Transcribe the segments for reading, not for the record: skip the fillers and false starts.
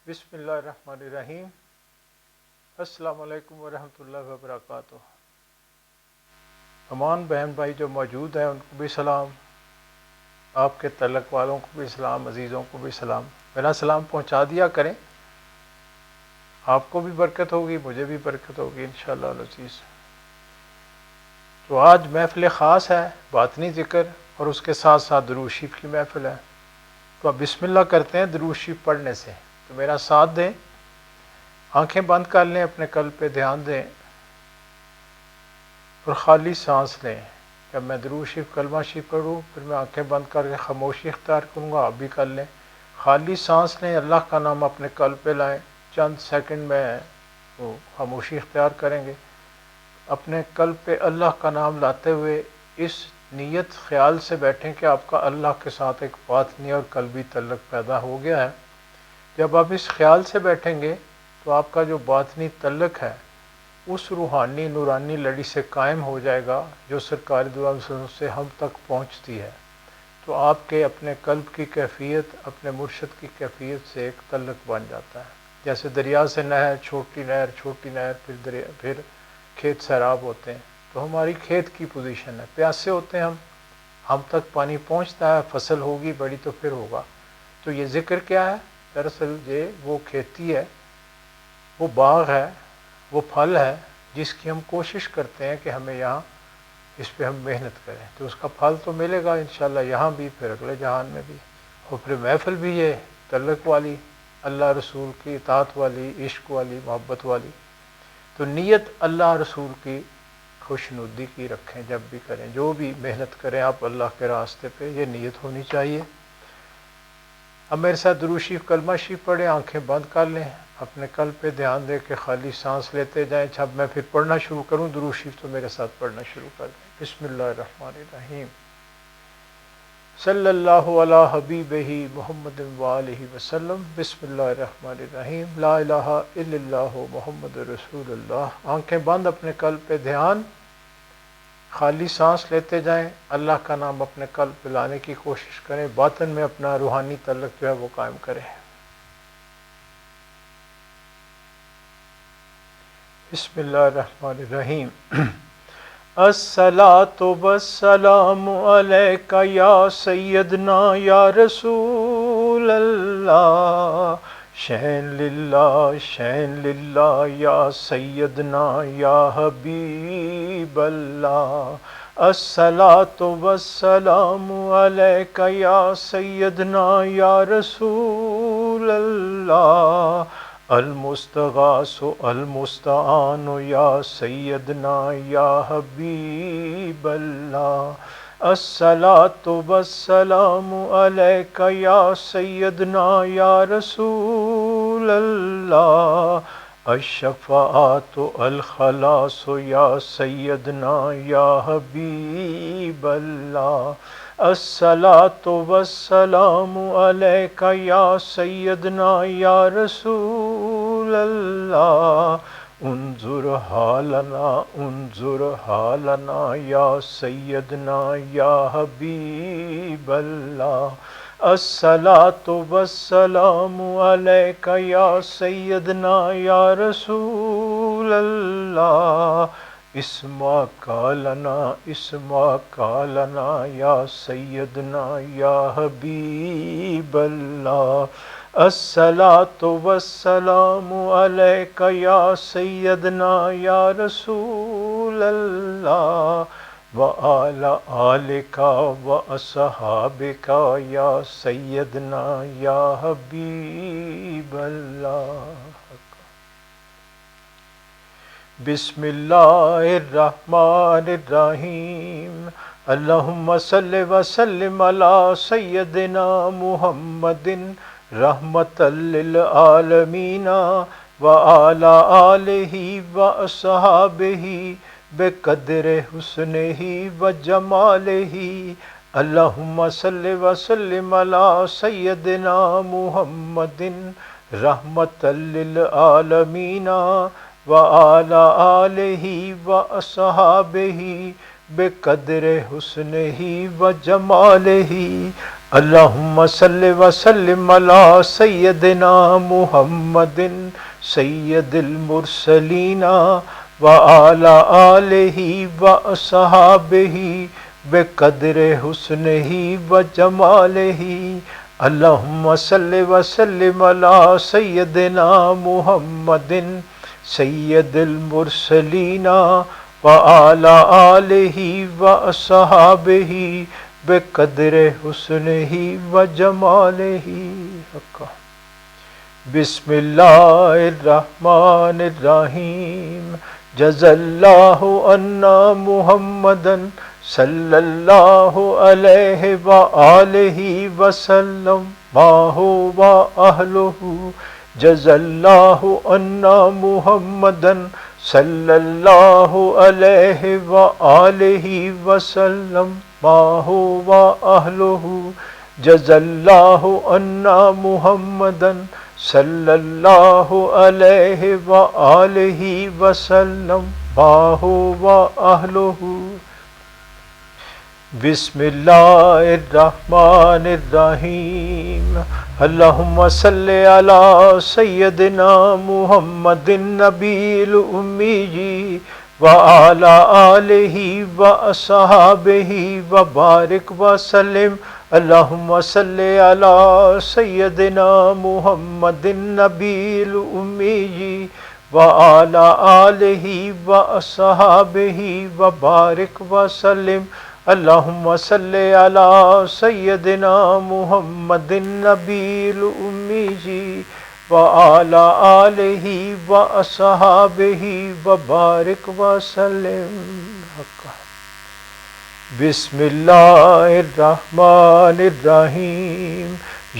بسم اللہ الرحمن الرحیم۔ السلام علیکم ورحمۃ اللہ وبرکاتہ۔ تمام بہن بھائی جو موجود ہیں ان کو بھی سلام، آپ کے تعلق والوں کو بھی سلام، عزیزوں کو بھی سلام۔ میرا سلام پہنچا دیا کریں، آپ کو بھی برکت ہوگی، مجھے بھی برکت ہوگی انشاءاللہ العزیز۔ تو آج محفل خاص ہے، باطنی ذکر اور اس کے ساتھ ساتھ درود شریف کی محفل ہے۔ تو اب بسم اللہ کرتے ہیں درود شریف پڑھنے سے، تو میرا ساتھ دیں، آنکھیں بند کر لیں، اپنے قلب پہ دھیان دیں اور خالی سانس لیں۔ جب میں درود شریف کلمہ شریف پڑھوں پھر میں آنکھیں بند کر کے خاموشی اختیار کروں گا، آپ بھی کر لیں۔ خالی سانس لیں، اللہ کا نام اپنے قلب پہ لائیں، چند سیکنڈ میں وہ خاموشی اختیار کریں گے۔ اپنے قلب پہ اللہ کا نام لاتے ہوئے اس نیت خیال سے بیٹھیں کہ آپ کا اللہ کے ساتھ ایک باطنی اور قلبی تعلق پیدا ہو گیا ہے۔ جب آپ اس خیال سے بیٹھیں گے تو آپ کا جو باطنی تعلق ہے اس روحانی نورانی لڑی سے قائم ہو جائے گا جو سرکار دو عالم صلی اللہ علیہ وسلم سے ہم تک پہنچتی ہے۔ تو آپ کے اپنے قلب کی کیفیت اپنے مرشد کی کیفیت سے ایک تعلق بن جاتا ہے۔ جیسے دریا سے نہر، چھوٹی نہر، پھر کھیت سیراب ہوتے ہیں، تو ہماری کھیت کی پوزیشن ہے، پیاسے ہوتے ہیں ہم تک پانی پہنچتا ہے، فصل ہوگی بڑی تو پھر ہوگا۔ تو یہ ذکر کیا ہے؟ دراصل یہ وہ کھیتی ہے، وہ باغ ہے، وہ پھل ہے جس کی ہم کوشش کرتے ہیں کہ ہمیں یہاں اس پہ ہم محنت کریں تو اس کا پھل تو ملے گا انشاءاللہ یہاں بھی، پھر اگلے جہان میں بھی۔ اور پھر محفل بھی یہ تعلق والی، اللہ رسول کی اطاعت والی، عشق والی، محبت والی۔ تو نیت اللہ رسول کی خوشنودی کی رکھیں، جب بھی کریں، جو بھی محنت کریں آپ اللہ کے راستے پہ، یہ نیت ہونی چاہیے۔ اب میرے ساتھ درود شریف کلمہ شریف پڑھیں، آنکھیں بند کر لیں، اپنے قلب پہ دھیان دے کے خالی سانس لیتے جائیں۔ جب میں پھر پڑھنا شروع کروں درود شریف تو میرے ساتھ پڑھنا شروع کر دیں۔ بسم اللہ الرحمن الرحیم۔ صلی اللہ علی حبیبہ محمد وآلہ وسلم۔ بسم اللہ الرحمن الرحیم۔ لا الہ الا اللہ محمد رسول اللہ۔ آنکھیں بند، اپنے قلب پہ دھیان، خالی سانس لیتے جائیں، اللہ کا نام اپنے قلب پہ لانے کی کوشش کریں، باطن میں اپنا روحانی تعلق جو ہے وہ قائم کریں۔ بسم اللہ الرحمن الرحیم۔ الصلاۃ والسلام علیک یا سیدنا یا رسول اللہ، شین للہ یا سیدنا یا حبیب اللہ۔ الصلاۃ والسلام علیک یا سیدنا یا رسول اللہ، المستغاث المستعان یا سیدنا یا حبیب اللہ۔ الصلاۃ والسلام علیک یا سیدنا یا رسول اللہ، الشفاعۃ الخلاص یا سیدنا یا حبیب اللہ۔ الصلاۃ والسلام علیک یا سیدنا یا رسول اللہ، انظر حالنا یا سیدنا یا حبیب اللہ۔ الصلاۃ والسلام علیک یا سیدنا یا رسول اللہ، اسمع لنا یا سیدنا یا حبیب اللہ۔ الصلاۃ والسلام علیک یا سیدنا یا رسول اللہ، وعلی آلک واصحابک یا سیدنا یا حبیب اللہ۔ بسم اللہ الرحمن الرحیم۔ اللہم صلی وسلم علی سیدنا محمد رحمۃ للعالمین وعلی آلہ واصحابہ بقدر حسنہ وجمالہ۔ اللہم صلی وسلم علی سیدنا محمد رحمۃ للعالمین وعلی آلہ واصحابہ بقدر حسنہ وجمالہ اللہم صلی وسلم علی سیدنا محمد سید المرسلین وعلی آلہ واصحابہ بقدر حسنہ وجمالہ اللہم صلی وسلم علی سیدنا محمد سید المرسلین وعلی آلہ واصحابہ بقدر حسنہ وجمالہ بسم اللہ الرحمن الرحیم جزا اللہ عنا محمدا صلی اللہ علیہ وآلہ وسلم ما هو اہلہ جزا اللہ عنا محمدا صلی اللہ علیہ وآلہ وسلم ما هو اہلہ جزا اللہ عنا محمدا صلی اللہ علیہ وآلہ وسلم ما هو اہلہ بسم اللہ الرحمن الرحیم اللہم صلی علی سیدنا محمد النبی الامی وعلی آلہ واصحابہ وبارک وسلم اللہم صلی علی سیدنا محمد النبی الامی وعلی آلہ واصحابہ وبارک وسلم اللہم صلی علی سیدنا محمد النبی الامی وعلی آلہ واصحابہ وبارک وسلم بسم اللہ الرحمن الرحیم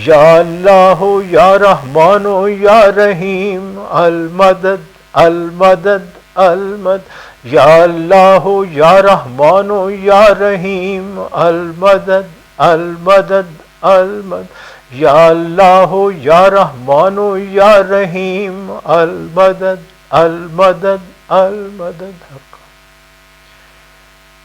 یا اللہ یا رحمان یا رحیم المدد المدد المدد یا اللہ یا رحمان یا رحیم المدد المدد المدد یا اللہ یا رحمان یا رحیم المدد المدد المدد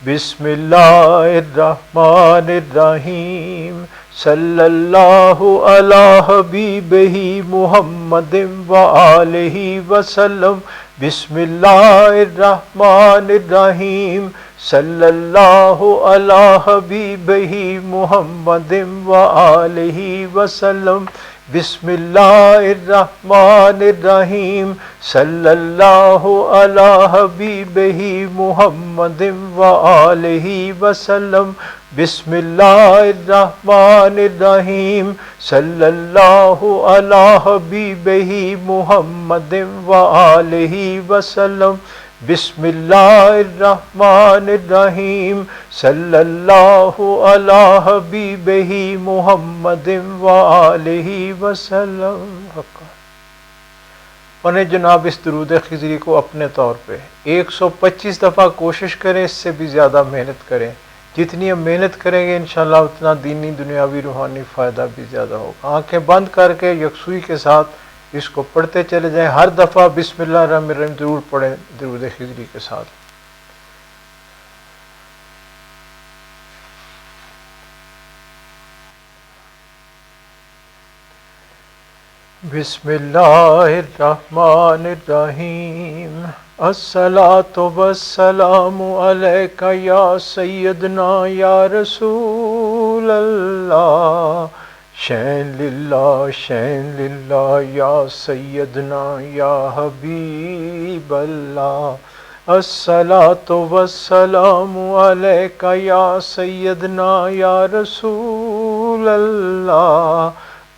بسم اللہ الرحمن الرحیم صلی اللہ علی حبیبہ محمد وآلہ وسلم بسم اللہ الرحمن الرحیم صلی اللہ علی حبیبہ محمد وآلہ وسلم بسم اللہ الرحمن الرحیم صلی اللہ علی حبیبہ محمد وآلہ وسلم بسم اللہ الرحمن الرحیم صلی اللہ علی حبیبہ محمد وآلہ وسلم بسم اللہ الرحمن الرحیم صلی اللہ علی حبیبہ محمد وآلہ وسلم پڑھیں جناب اس درود خضری کو اپنے طور پہ 125 دفعہ کوشش کریں، اس سے بھی زیادہ محنت کریں، جتنی ہم محنت کریں گے انشاءاللہ اتنا دینی دنیاوی روحانی فائدہ بھی زیادہ ہوگا۔ آنکھیں بند کر کے یکسوئی کے ساتھ اس کو پڑھتے چلے جائیں، ہر دفعہ بسم اللہ الرحمن الرحیم ضرور پڑھیں درود خضری کے ساتھ۔ بسم اللہ الرحمن الرحیم الصلاۃ والسلام علیک یا سیدنا یا رسول اللہ شین للہ یا سیدنا یا حبیب اللہ الصلاۃ والسلام علیک یا سیدنا یا رسول اللہ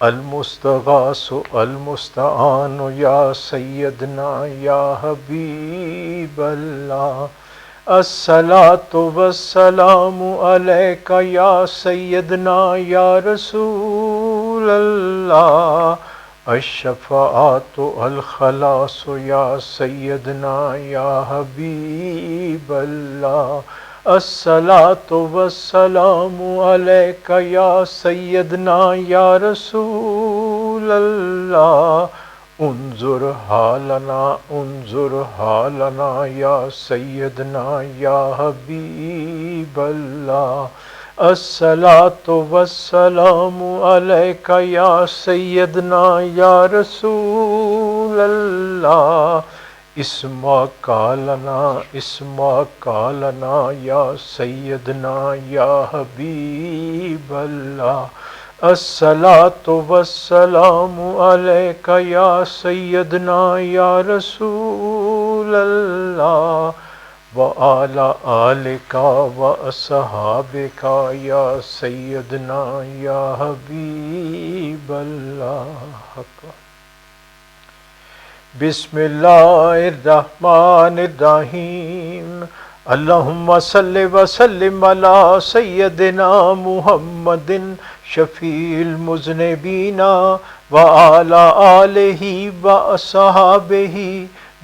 المستغاث المستعان یا سیدنا یا حبیب اللہ الصلاۃ والسلام علیک یا سیدنا یا رسول اللہ الشفاعت الخلاص یا سیدنا یا حبیب اللہ الصلاۃ والسلام علیک یا سیدنا یا رسول اللہ انظر حالنا یا سیدنا یا حبیب اللہ، الصلاۃ والسلام علیک یا سیدنا یا رسول اللہ، اسمعک لنا یا سیدنا یا حبیب اللہ، الصلاۃ والسلام علیک یا سیدنا یا رسول اللہ، وعلی آلک واصحابک یا سیدنا یا حبیب اللہ۔ بسم اللہ الرحمن الرحیم، اللہم صل وسلم علی سیدنا محمد شفیع المذنبین وعلی آلہ واصحابہ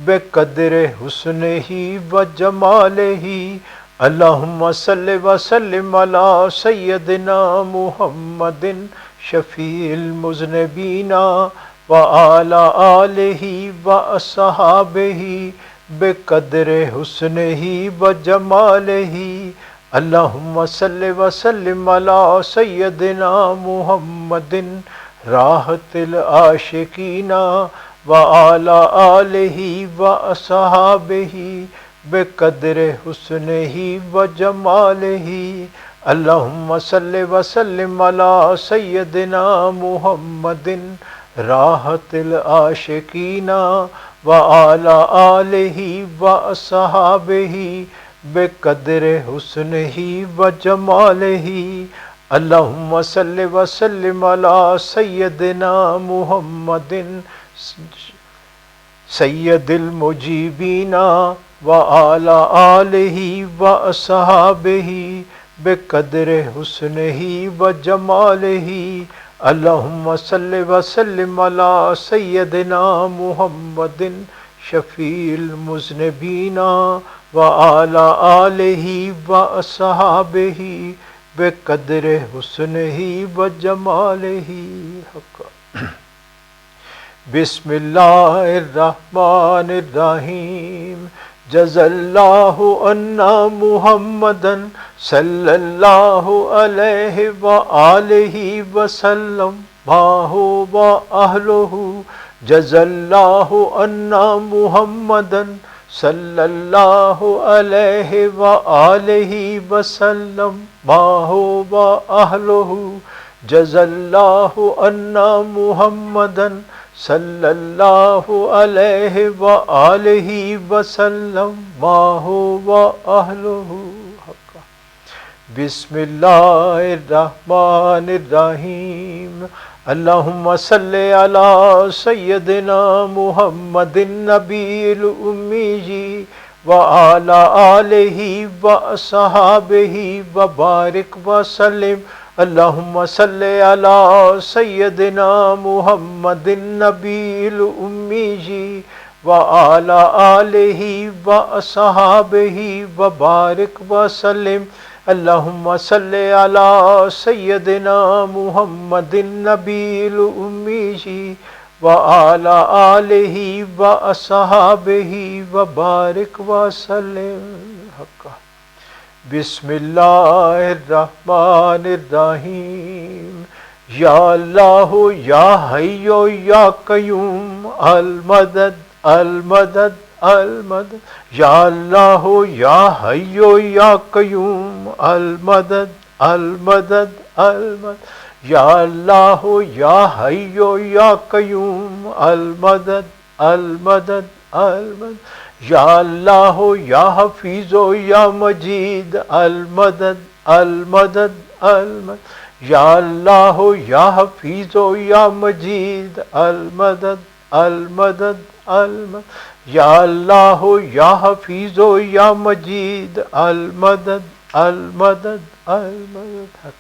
بقدر حسنہ وجمالہ، اللہم صل وسلم علی سیدنا محمد شفیع المذنبین وعلی آلہ واصحابہ بقدر حسنہ وجمالہ، اللہم صل وسلم علی سیدنا محمد راحت العاشقین وعلی آلہ واصحابہ بقدر حسنہ وجمالہ، اللہم صل وسلم علی سیدنا محمد راحت العاشقین وعلی آلہ واصحابہ بقدر حسنہ وجمالہ، اللہم صل وسلم علی سیدنا محمد سید المجیبین وعلی آلہ واصحابہ بقدر حسنہ وجمالہ، اللہم صل وسلم علی سیدنا محمد شفیع المذنبین وعلی آلہ واصحابہ بقدر حسنہ وجمالہ۔ بسم اللہ الرحمن الرحیم، جزا اللہ عنا محمدا صلی اللہ علیہ وآلہ وسلم ماہ وأہلہ، جزا اللہ عنا محمدا صلی اللہ علیہ وآلہ وسلم ماہ وأہلہ، جزا اللہ عنا محمدا صلی اللہ علیہ وآلہ وسلم ماہ وأہلہ۔ بسم اللہ الرحمن الرحیم، اللہم صلی علی سیدنا محمد النبی الامی وعلی آلہ واصحابہ وبارک وسلم، اللہم صلی علی سیدنا محمد النبی الامی وعلی آلہ واصحابہ وبارک وسلم، اللہم صلی علی سیدنا محمد النبی الامی وعلی آلہ واصحابہ وبارک وسلم۔ بسم اللہ الرحمن الرحیم، یا اللہ یا حی یا قیوم المدد المدد المدد، یا اللہ یا حی یا قیوم المدد المدد المدد، یا اللہ یا حی یا قیوم المدد المدد المدد، یا اللہ یا حفیظ یا مجید المدد المدد المدد، یا اللہ یا حفیظ یا مجید المدد المدد المدد، یا اللہ یا حفیظ یا مجید المدد المدد المدد۔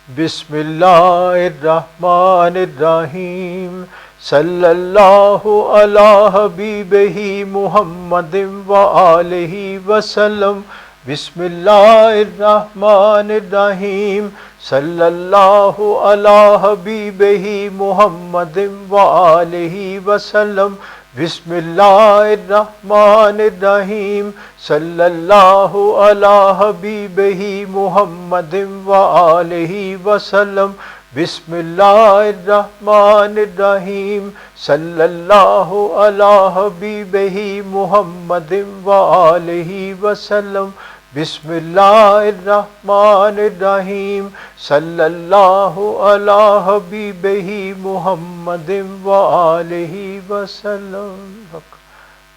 بسم اللہ الرحمن الرحیم، صلی اللہ علی حبیبہ محمد وآلہ وسلم، بسم اللہ الرحمن الرحیم، صلی اللہ علی حبیبہ محمد وآلہ وسلم بسم اللہ الرحمن الرحیم صلی اللہ علی حبیبہ محمد وآلہ وسلم بسم اللہ الرحمن الرحیم صلی اللہ علی حبیبہ محمد وآلہ وسلم بسم اللہ الرحمن الرحیم صلی اللہ علی حبیبہ محمد وآلہ وسلم۔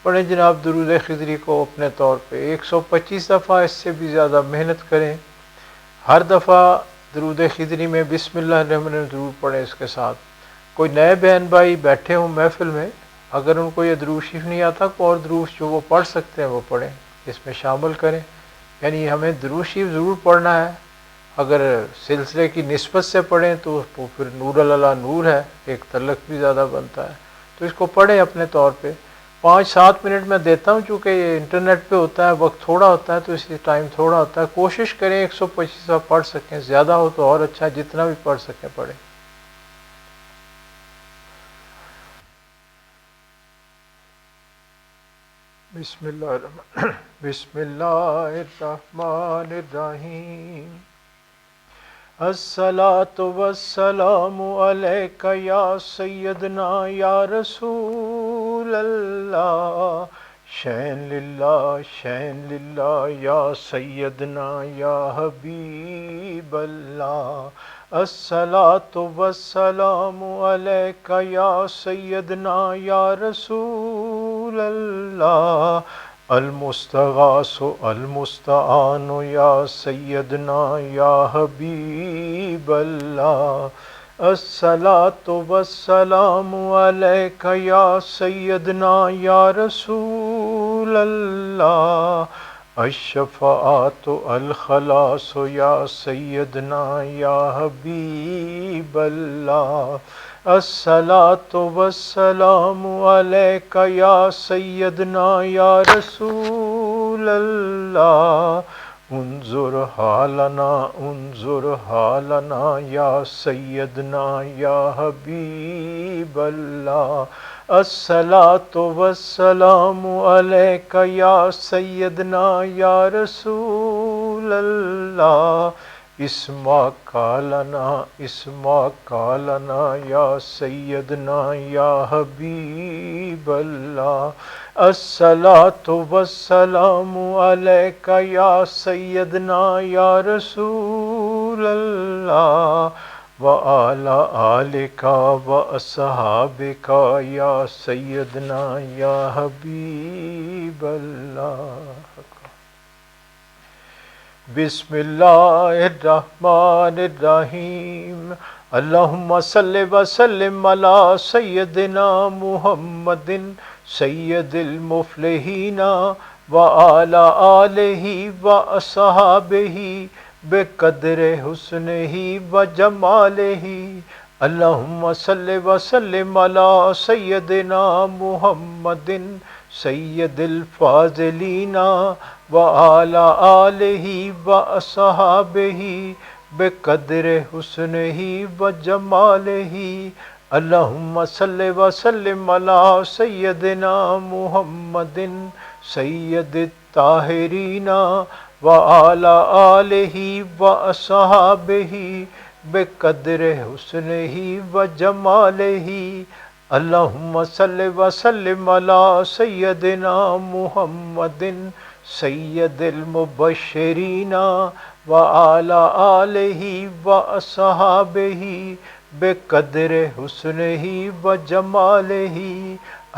پڑھیں جناب درود خضری کو اپنے طور پہ 125 دفعہ، اس سے بھی زیادہ محنت کریں۔ ہر دفعہ درود خضری میں بسم اللہ الرحمن الرحیم ضرور پڑھیں اس کے ساتھ۔ کوئی نئے بہن بھائی بیٹھے ہوں محفل میں، اگر ان کو یہ درود شریف نہیں آتا کوئی اور درود جو وہ پڑھ سکتے ہیں وہ پڑھیں، اس میں شامل کریں۔ یعنی ہمیں درود شریف ضرور پڑھنا ہے، اگر سلسلے کی نسبت سے پڑھیں تو پھر نور اللہ نور ہے، ایک تعلق بھی زیادہ بنتا ہے، تو اس کو پڑھیں اپنے طور پہ۔ 5-7 منٹ میں دیتا ہوں، چونکہ یہ انٹرنیٹ پہ ہوتا ہے، وقت تھوڑا ہوتا ہے تو اس لیے ٹائم تھوڑا ہوتا ہے۔ کوشش کریں 125 دفعہ پڑھ سکیں، زیادہ ہو تو اور اچھا، جتنا بھی پڑھ سکیں پڑھیں۔ بسم اللہ الرحمن بسم اللہ الرحمن الرحیم الصلاۃ والسلام علیک یا سیدنا یا رسول اللہ شین للہ یا سیدنا یا حبیب اللہ الصلاۃ والسلام علیک یا سیدنا یا رسول اللہ المستغاث المستعان یا سیدنا یا حبیب اللہ الصلاۃ والسلام علیک یا سیدنا یا رسول اللہ الشفاعت الخلاص یا سیدنا یا حبیب اللہ الصلاۃ والسلام علیک یا سیدنا یا رسول اللہ انظر حالنا یا سیدنا یا حبیب اللہ الصلاۃ والسلام علیک یا سیدنا یا رسول اللہ اسما کالنا یا سیدنا یا حبیب اللہ الصلاۃ والسلام علیک یا سیدنا یا رسول اللہ وعلی آلک واصحابک یا سیدنا یا حبیب اللہ۔ بسم اللہ الرحمن الرحیم اللہم صلی وسلم علی سیدنا محمد سید المفلحین وعلی آلہ واصحابہ بقدر حسنہ وجمالہ اللہم صلی وسلم علی سیدنا محمد سید الفاضلین وعلی آلہ واصحابہ بقدر حسنہ وجمالہ اللہم صلی وسلم علی سیدنا محمد سید الطاہرین وعلی آلہ واصحابہ بقدر حسنہ وجمالہ اللہم صلی وسلم علی سیدنا محمد سید المبشرین وعلی آلہ واصحابہ بقدر حسنہ وجمالہ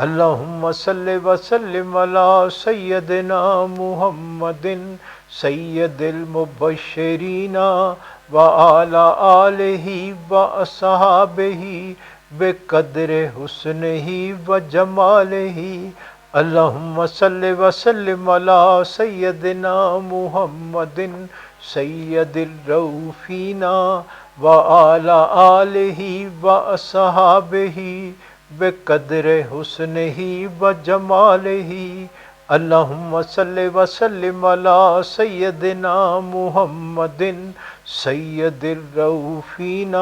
اللہم صلی وسلم علی سیدنا محمد سید المبشرین وعلی آلہ واصحابہ بقدر حسنہ وجمالہ اللہم صلی وسلم علی سیدنا محمد سید الرؤوفین وعلی آلہ واصحابہ بقدر حسنہ وجمالہ اللہم صلی وسلم علی سیدنا محمد سید الروفین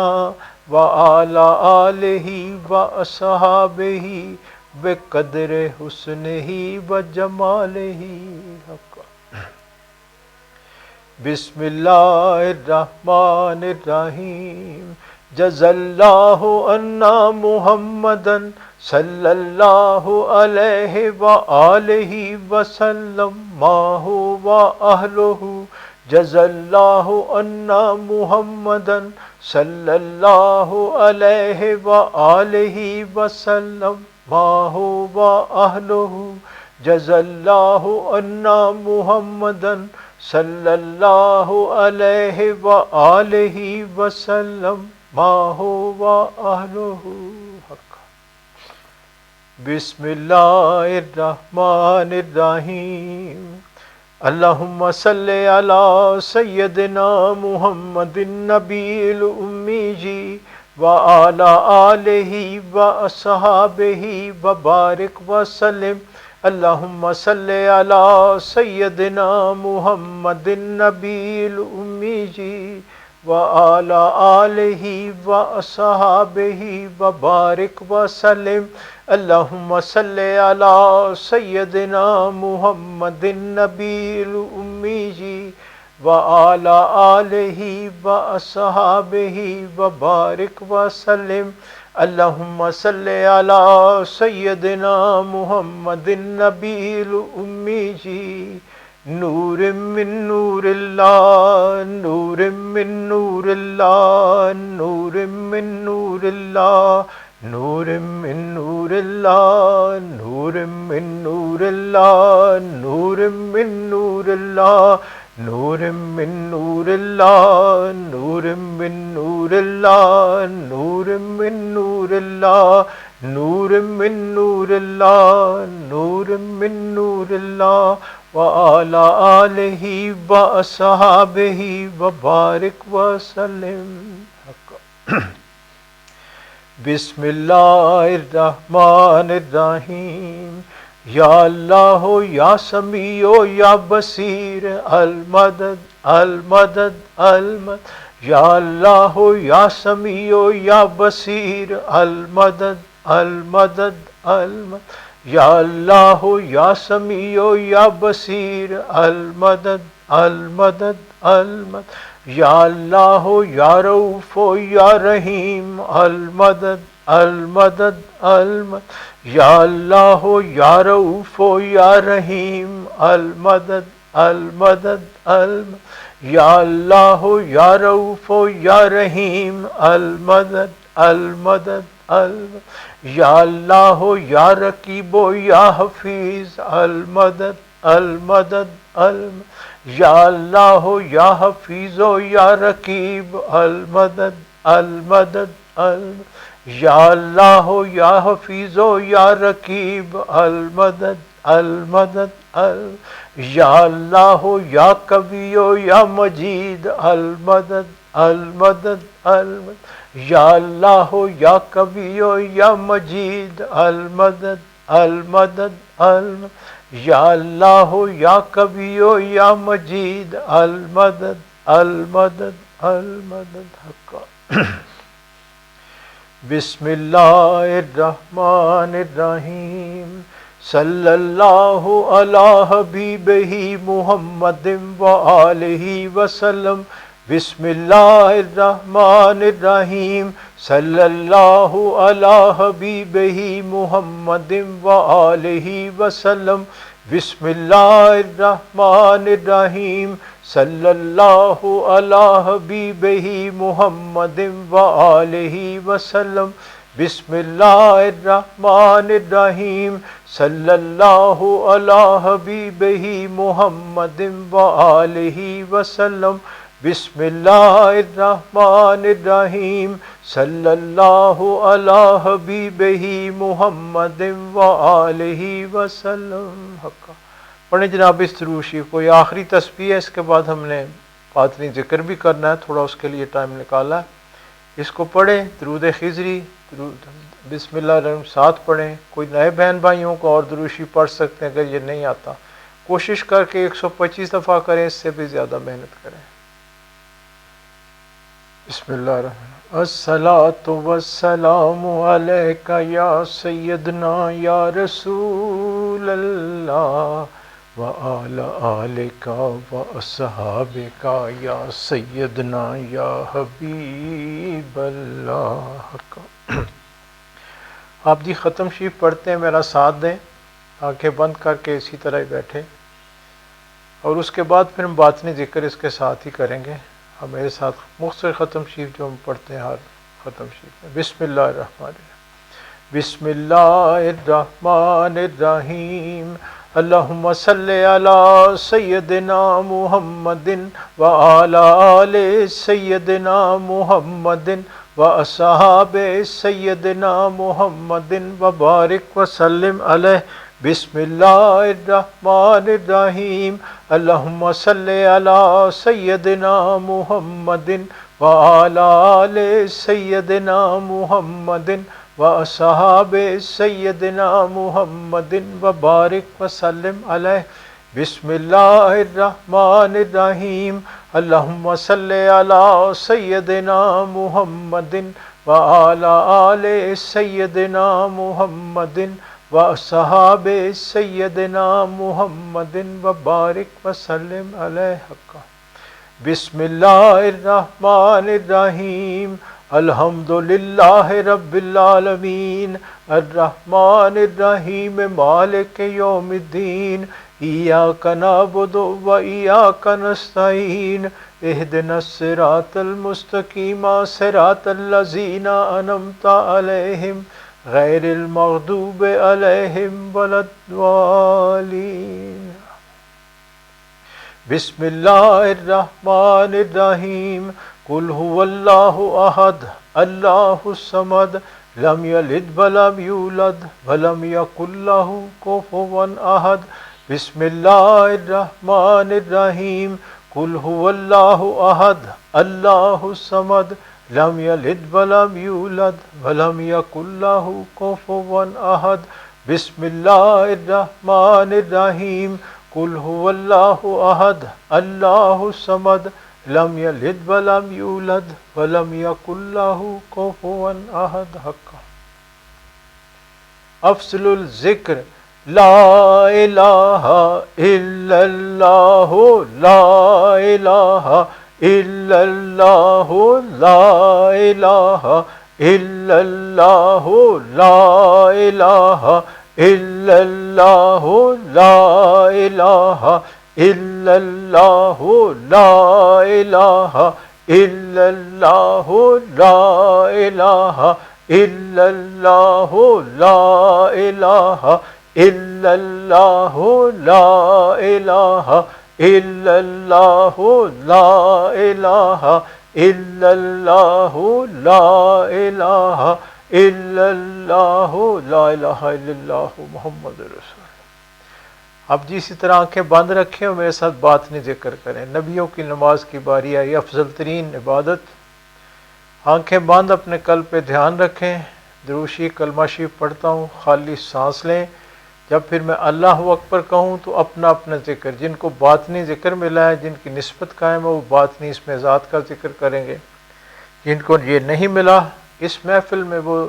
وعلی آلہ واصحابہ بقدر حسنہ وجمالہ. بسم اللہ الرحمن الرحیم. جزا اللہ عنا محمدا صلی اللہ علیہ وآلہ وسلم ما هو اہلہ. جزا اللہ عنا محمدا صلی اللہ علیہ وآلہ وسلم ما هو اہلہ. جزا اللہ عنا محمدا صلی اللہ علیہ وآلہ وسلم ما هو اہلہ. بسم اللہ الرحمن الرحیم. اللہم صلی علی سیدنا محمد النبی الامی وعلی آلہ واصحابہ وبارک وسلم. اللہم صلی علی سیدنا محمد النبی الامی وعلی آلہ واصحابہ وبارک وسلم. اللہم صلی علی سیدنا محمد النبی الامی وعلی آلہ واصحابہ وبارک وسلم. اللہم صلی علی سیدنا محمد النبی الامی نور من نور اللہ نور من نور اللہ نور من نور اللہ نور من نور اللہ نور من نور اللہ نور من نور اللہ نور من نور اللہ نور من نور اللہ نور من نور اللہ نور من نور اللہ نور من نور اللہ وعلی آلہ واصحابہ وبارک وسلم. بسم اللہ الرحمن الرحیم. یا اللہ یا سمیع یا بصیر المدد المدد المدد. یا اللہ یا سمیع یا بصیر المدد المدد المدد. یا اللہ یا سمیع یا بصیر المدد المدد المدد. یا اللہ یا رؤوف یا رحیم المدد المدد المدد. یا اللہ یا رؤوف یا رحیم المدد المدد المدد. یا اللہ یا رؤوف یا رحیم المدد المدد المدد. یا اللہ یا رقیب یا حفیظ المدد المدد المدد. یا اللہ یا حفیظ یا رقیب المدد المدد المدد. یا اللہ یا حفیظ یا رقیب المدد المدد المدد. یا اللہ یا قوی یا مجید المدد المدد المدد. یا اللہ یا قوی یا مجید المدد المدد المدد. یا اللہ یا قوی یا مجید المدد المدد المدد. بسم اللہ الرحمن الرحیم. صلی اللہ علی حبیبہ محمد وآلہ وسلم. بسم اللہ الرحمن الرحیم. صلی اللہ علی حبیبہ محمد وآلہ وسلم. بسم اللہ الرحمن الرحیم. صلی اللہ علی حبیبہ محمد وآلہ وسلم. بسم اللہ الرحمن الرحیم. صلی اللہ علی حبیبہ محمد وآلہ وسلم. بسم اللہ الرحمن الرحیم. صلی اللہ علی حبیبہ محمد وآلہ وسلم. پڑھیں جناب اس درود شریف کو. یہ آخری تسبیح ہے. اس کے بعد ہم نے باطنی ذکر بھی کرنا ہے. تھوڑا اس کے لیے ٹائم نکالا ہے. اس کو پڑھیں. درود خضری درود بسم اللہ الرحمن الرحیم ساتھ پڑھیں. کوئی نئے بہن بھائیوں کو اور درود شریف پڑھ سکتے ہیں اگر یہ نہیں آتا. کوشش کر کے 125 دفعہ کریں، اس سے بھی زیادہ محنت کریں. بسم اللہ الرحمن الرحیم. الصلاۃ والسلام علیک یا سیدنا یا رسول اللہ وعلی آلک واصحابک یا سیدنا یا حبیب اللہ. آپ جی ختم شریف پڑھتے ہیں، میرا ساتھ دیں، آنکھیں بند کر کے اسی طرح ہی بیٹھے، اور اس کے بعد پھر ہم باطنی ذکر اس کے ساتھ ہی کریں گے. ہم میرے ساتھ مختصر ختم شریف جو ہم پڑھتے ہیں ہر ختم شریف میں. بسم اللہ الرحمن الرحیم. بسم اللہ الرحمن الرحیم. اللہم صلی علی سیدنا محمد وعلی آل سیدنا محمد واصحاب سیدنا محمد وبارک وسلم علیہ. بسم اللہ الرحمن الرحیم. اللہم صلی علی سیدنا محمد وعلی آل سیدنا محمد واصحاب سیدنا محمد وبارک وسلم علیہ. بسم اللہ الرحمن الرحیم. اللہم صلی علی سیدنا محمد وعلی آل سیدنا محمد واصحاب سیدنا محمد وبارک وسلم علیہ. بسم اللہ الرحمن الرحیم. الحمد للہ رب العالمین الرحمن الرحیم مالک یوم الدین. ایاک نعبد و ایاک نستعین. اہدنا الصراط المستقیم صراط الذین انعمت علیہم غیر المغضوب علیہم ولا الضالین. بسم اللہ الرحمن الرحیم. قل هو اللہ احد اللہ الصمد لم یلد ولم یولد ولم یکن لہ کفوا احد. بسم اللہ الرحمن الرحیم. قل هو اللہ احد اللہ الصمد لم یلد ولم یولد ولم یکن لہ کفوا احد. بسم اللہ الرحمن الرحیم. قل هو اللہ احد اللہ الصمد لم یلد ولم یولد ولم یکن لہ کفوا احد. حقا. افضل الذکر لا الہ الا اللہ لا الہ الا اللہ لا الہ الا اللہ لا الہ الا اللہ لا الہ الا اللہ لا الہ الا اللہ لا الہ الا اللہ لا الہ الا اللہ لا الہ الا اللہ لا الہ الا اللہ لا الہ الا اللہ لا الہ الا اللہ محمد رسول اللہ. اب جی اسی طرح آنکھیں بند رکھیں اور میرے ساتھ باطنی ذکر کریں. نبیوں کی نماز کی باری آئی، افضل ترین عبادت. آنکھیں بند اپنے قلب پہ دھیان رکھیں. درود شریف کلمہ شریف پڑھتا ہوں، خالی سانس لیں. جب پھر میں اللہ اکبر کہوں تو اپنا اپنا ذکر، جن کو باطنی ذکر ملا ہے، جن کی نسبت قائم ہے، وہ باطنی اس میں ذات کا ذکر کریں گے. جن کو یہ نہیں ملا اس محفل میں، وہ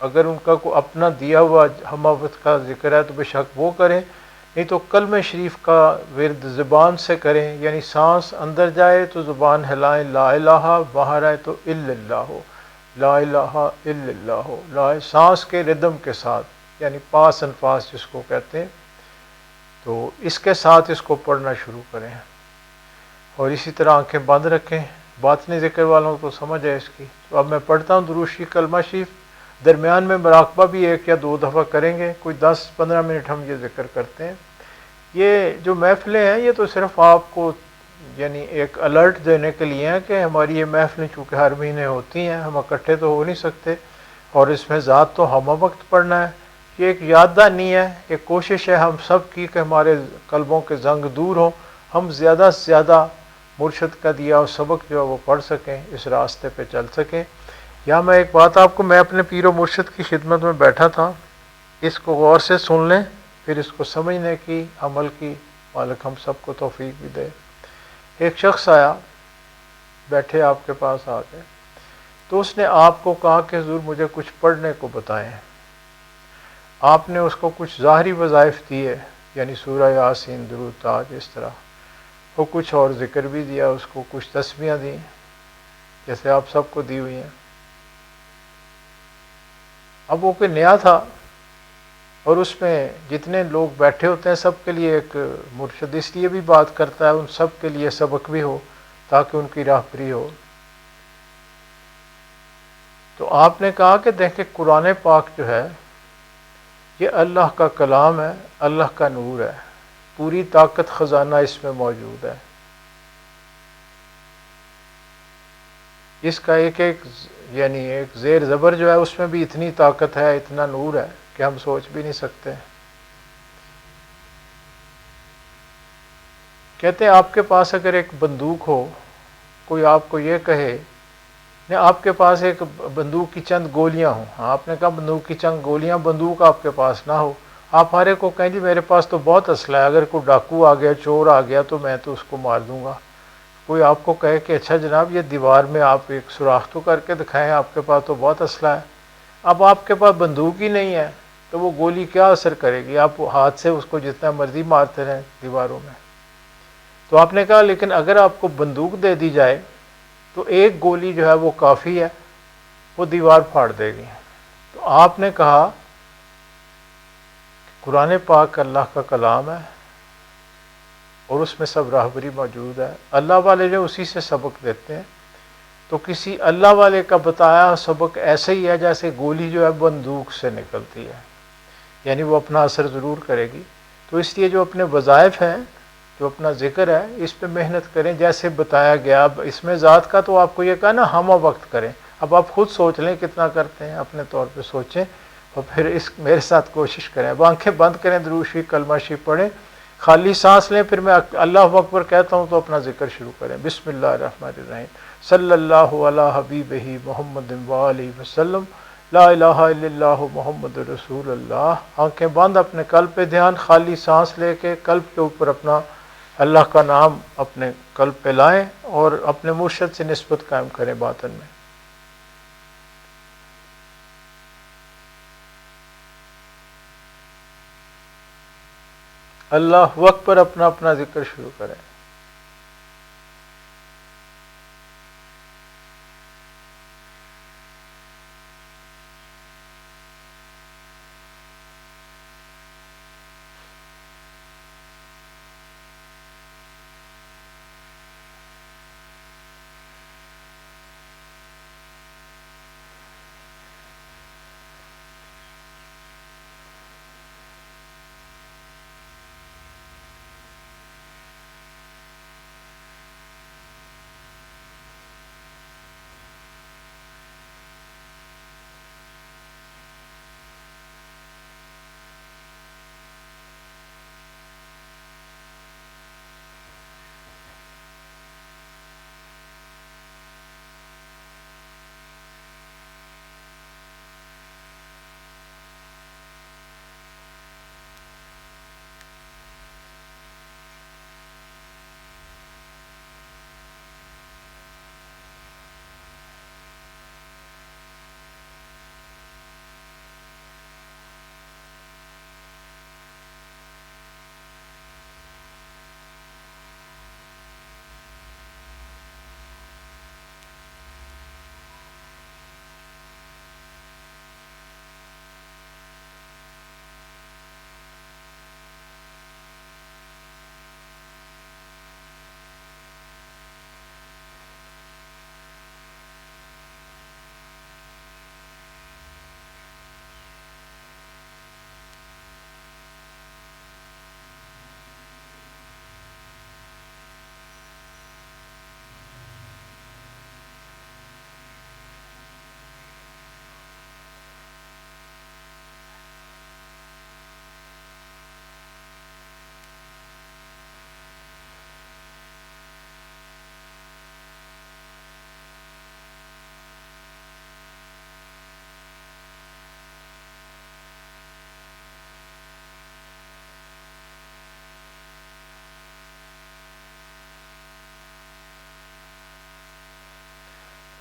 اگر ان کا کوئی اپنا دیا ہوا ہماوت کا ذکر ہے تو بے شک وہ کریں، نہیں تو کلمہ شریف کا ورد زبان سے کریں. یعنی سانس اندر جائے تو زبان ہلائیں لا الہ، باہر آئے تو الا اللہ، لا الہ الا اللہ، لا سانس کے ردم کے ساتھ، یعنی پاس انفاس جس کو کہتے ہیں. تو اس کے ساتھ اس کو پڑھنا شروع کریں اور اسی طرح آنکھیں بند رکھیں. باطنی ذکر والوں کو سمجھ ہے اس کی. تو اب میں پڑھتا ہوں درود شریف کلمہ شریف. درمیان میں مراقبہ بھی 1 یا 2 دفعہ کریں گے. کوئی 10-15 منٹ ہم یہ ذکر کرتے ہیں. یہ جو محفلیں ہیں یہ تو صرف آپ کو یعنی ایک الرٹ دینے کے لیے ہیں کہ ہماری یہ محفلیں چونکہ ہر مہینے ہوتی ہیں، ہم اکٹھے تو ہو نہیں سکتے، اور اس میں ذات تو ہم وقت پڑھنا ہے. یہ ایک یاد دہانی ہے، ایک کوشش ہے ہم سب کی کہ ہمارے قلبوں کے زنگ دور ہوں، ہم زیادہ سے زیادہ مرشد کا دیا اور سبق جو ہے وہ پڑھ سکیں، اس راستے پہ چل سکیں. یا میں ایک بات آپ کو، میں اپنے پیر و مرشد کی خدمت میں بیٹھا تھا، اس کو غور سے سن لیں، پھر اس کو سمجھنے کی، عمل کی، مالک ہم سب کو توفیق بھی دے۔ ایک شخص آیا، بیٹھے آپ کے پاس آ کے، تو اس نے آپ کو کہا کہ حضور مجھے کچھ پڑھنے کو بتائیں۔ آپ نے اس کو کچھ ظاہری وظائف دیے، یعنی سورہ یاسین، درود تاج، اس طرح، وہ کچھ اور ذکر بھی دیا، اس کو کچھ تسمیاں دیں جیسے آپ سب کو دی ہوئی ہیں۔ اب وہ کوئی نیا تھا، اور اس میں جتنے لوگ بیٹھے ہوتے ہیں سب کے لیے ایک مرشد اس لیے بھی بات کرتا ہے، ان سب کے لیے سبق بھی ہو تاکہ ان کی راہبری ہو۔ تو آپ نے کہا کہ دیکھیں قرآن پاک جو ہے یہ اللہ کا کلام ہے، اللہ کا نور ہے، پوری طاقت خزانہ اس میں موجود ہے۔ اس کا ایک ایک یعنی ایک زیر زبر جو ہے اس میں بھی اتنی طاقت ہے، اتنا نور ہے کہ ہم سوچ بھی نہیں سکتے۔ کہتے ہیں آپ کے پاس اگر ایک بندوق ہو، کوئی آپ کو یہ کہے، نہیں آپ کے پاس ایک بندوق کی چند گولیاں ہوں، آپ نے کہا بندوق کی چند گولیاں، بندوق آپ کے پاس نہ ہو، آپ ہر ایک کو کہیں جی میرے پاس تو بہت اسلحہ ہے، اگر کوئی ڈاکو آ گیا، چور آ گیا تو میں تو اس کو مار دوں گا۔ کوئی آپ کو کہے کہ اچھا جناب یہ دیوار میں آپ ایک سوراخ تو کر کے دکھائیں، آپ کے پاس تو بہت اسلحہ ہے۔ اب آپ کے پاس بندوق ہی نہیں ہے تو وہ گولی کیا اثر کرے گی؟ آپ ہاتھ سے اس کو جتنا مرضی مارتے رہیں دیواروں میں۔ تو آپ نے کہا لیکن اگر آپ کو بندوق دے دی جائے تو ایک گولی جو ہے وہ کافی ہے، وہ دیوار پھاڑ دے گی۔ تو آپ نے کہا قرآن پاک اللہ کا کلام ہے اور اس میں سب راہبری موجود ہے، اللہ والے جو اسی سے سبق دیتے ہیں، تو کسی اللہ والے کا بتایا سبق ایسے ہی ہے جیسے گولی جو ہے بندوق سے نکلتی ہے، یعنی وہ اپنا اثر ضرور کرے گی۔ تو اس لیے جو اپنے وظائف ہیں، جو اپنا ذکر ہے، اس پہ محنت کریں جیسے بتایا گیا۔ اب اس میں ذات کا تو آپ کو یہ کہا نا ہم وقت کریں، اب آپ خود سوچ لیں کتنا کرتے ہیں، اپنے طور پہ سوچیں اور پھر اس میرے ساتھ کوشش کریں۔ اب آنکھیں بند کریں، درود شریف کلمہ شریف پڑھیں، خالی سانس لیں، پھر میں اللہ اکبر کہتا ہوں تو اپنا ذکر شروع کریں۔ بسم اللہ الرحمن الرحیم، صلی اللہ علی حبیبہ محمد وآلہ وسلم، لا الہ الا اللہ محمد رسول اللہ۔ آنکھیں بند، اپنے قلب پہ دھیان، خالی سانس لے کے قلب کے اوپر اپنا اللہ کا نام اپنے قلب پہ لائیں اور اپنے مرشد سے نسبت قائم کریں باطن میں۔ اللہ وقت پر اپنا اپنا ذکر شروع کریں۔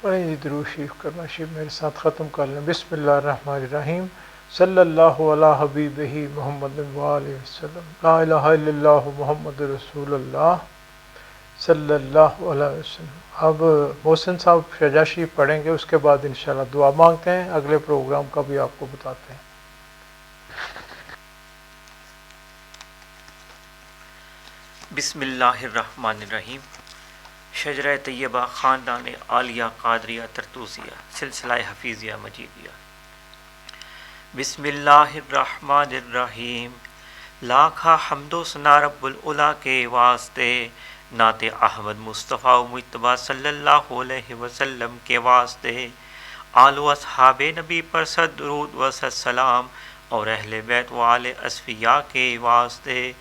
پڑھیں جی درود شریف کلمہ شریف میرے ساتھ ختم کر لیں. بسم اللہ الرحمن الرحیم. صلی اللہ علی حبیبہ محمد وآلہ وسلم. لا الہ الا اللہ محمد رسول اللہ صلی اللہ علیہ وسلم. اب محسن صاحب شجاع شریف پڑھیں گے، اس کے بعد انشاءاللہ دعا مانگتے ہیں، اگلے پروگرام کا بھی آپ کو بتاتے ہیں. بسم اللہ الرحمن الرحیم. شجرہ طیبہ خاندان عالیہ قادریہ ترتوزیہ سلسلہ حفیظیہ مجیدیہ. بسم اللہ الرحمن الرحیم. لاکھا حمد و ثنا رب العلا کے واسطے، نعت احمد مصطفیٰ و مجتبیٰ صلی اللہ علیہ وسلم کے واسطے، آل و اصحاب نبی پر صد درود و صد سلام، اور اہل بیت و آل اصفیاء کے واسطے.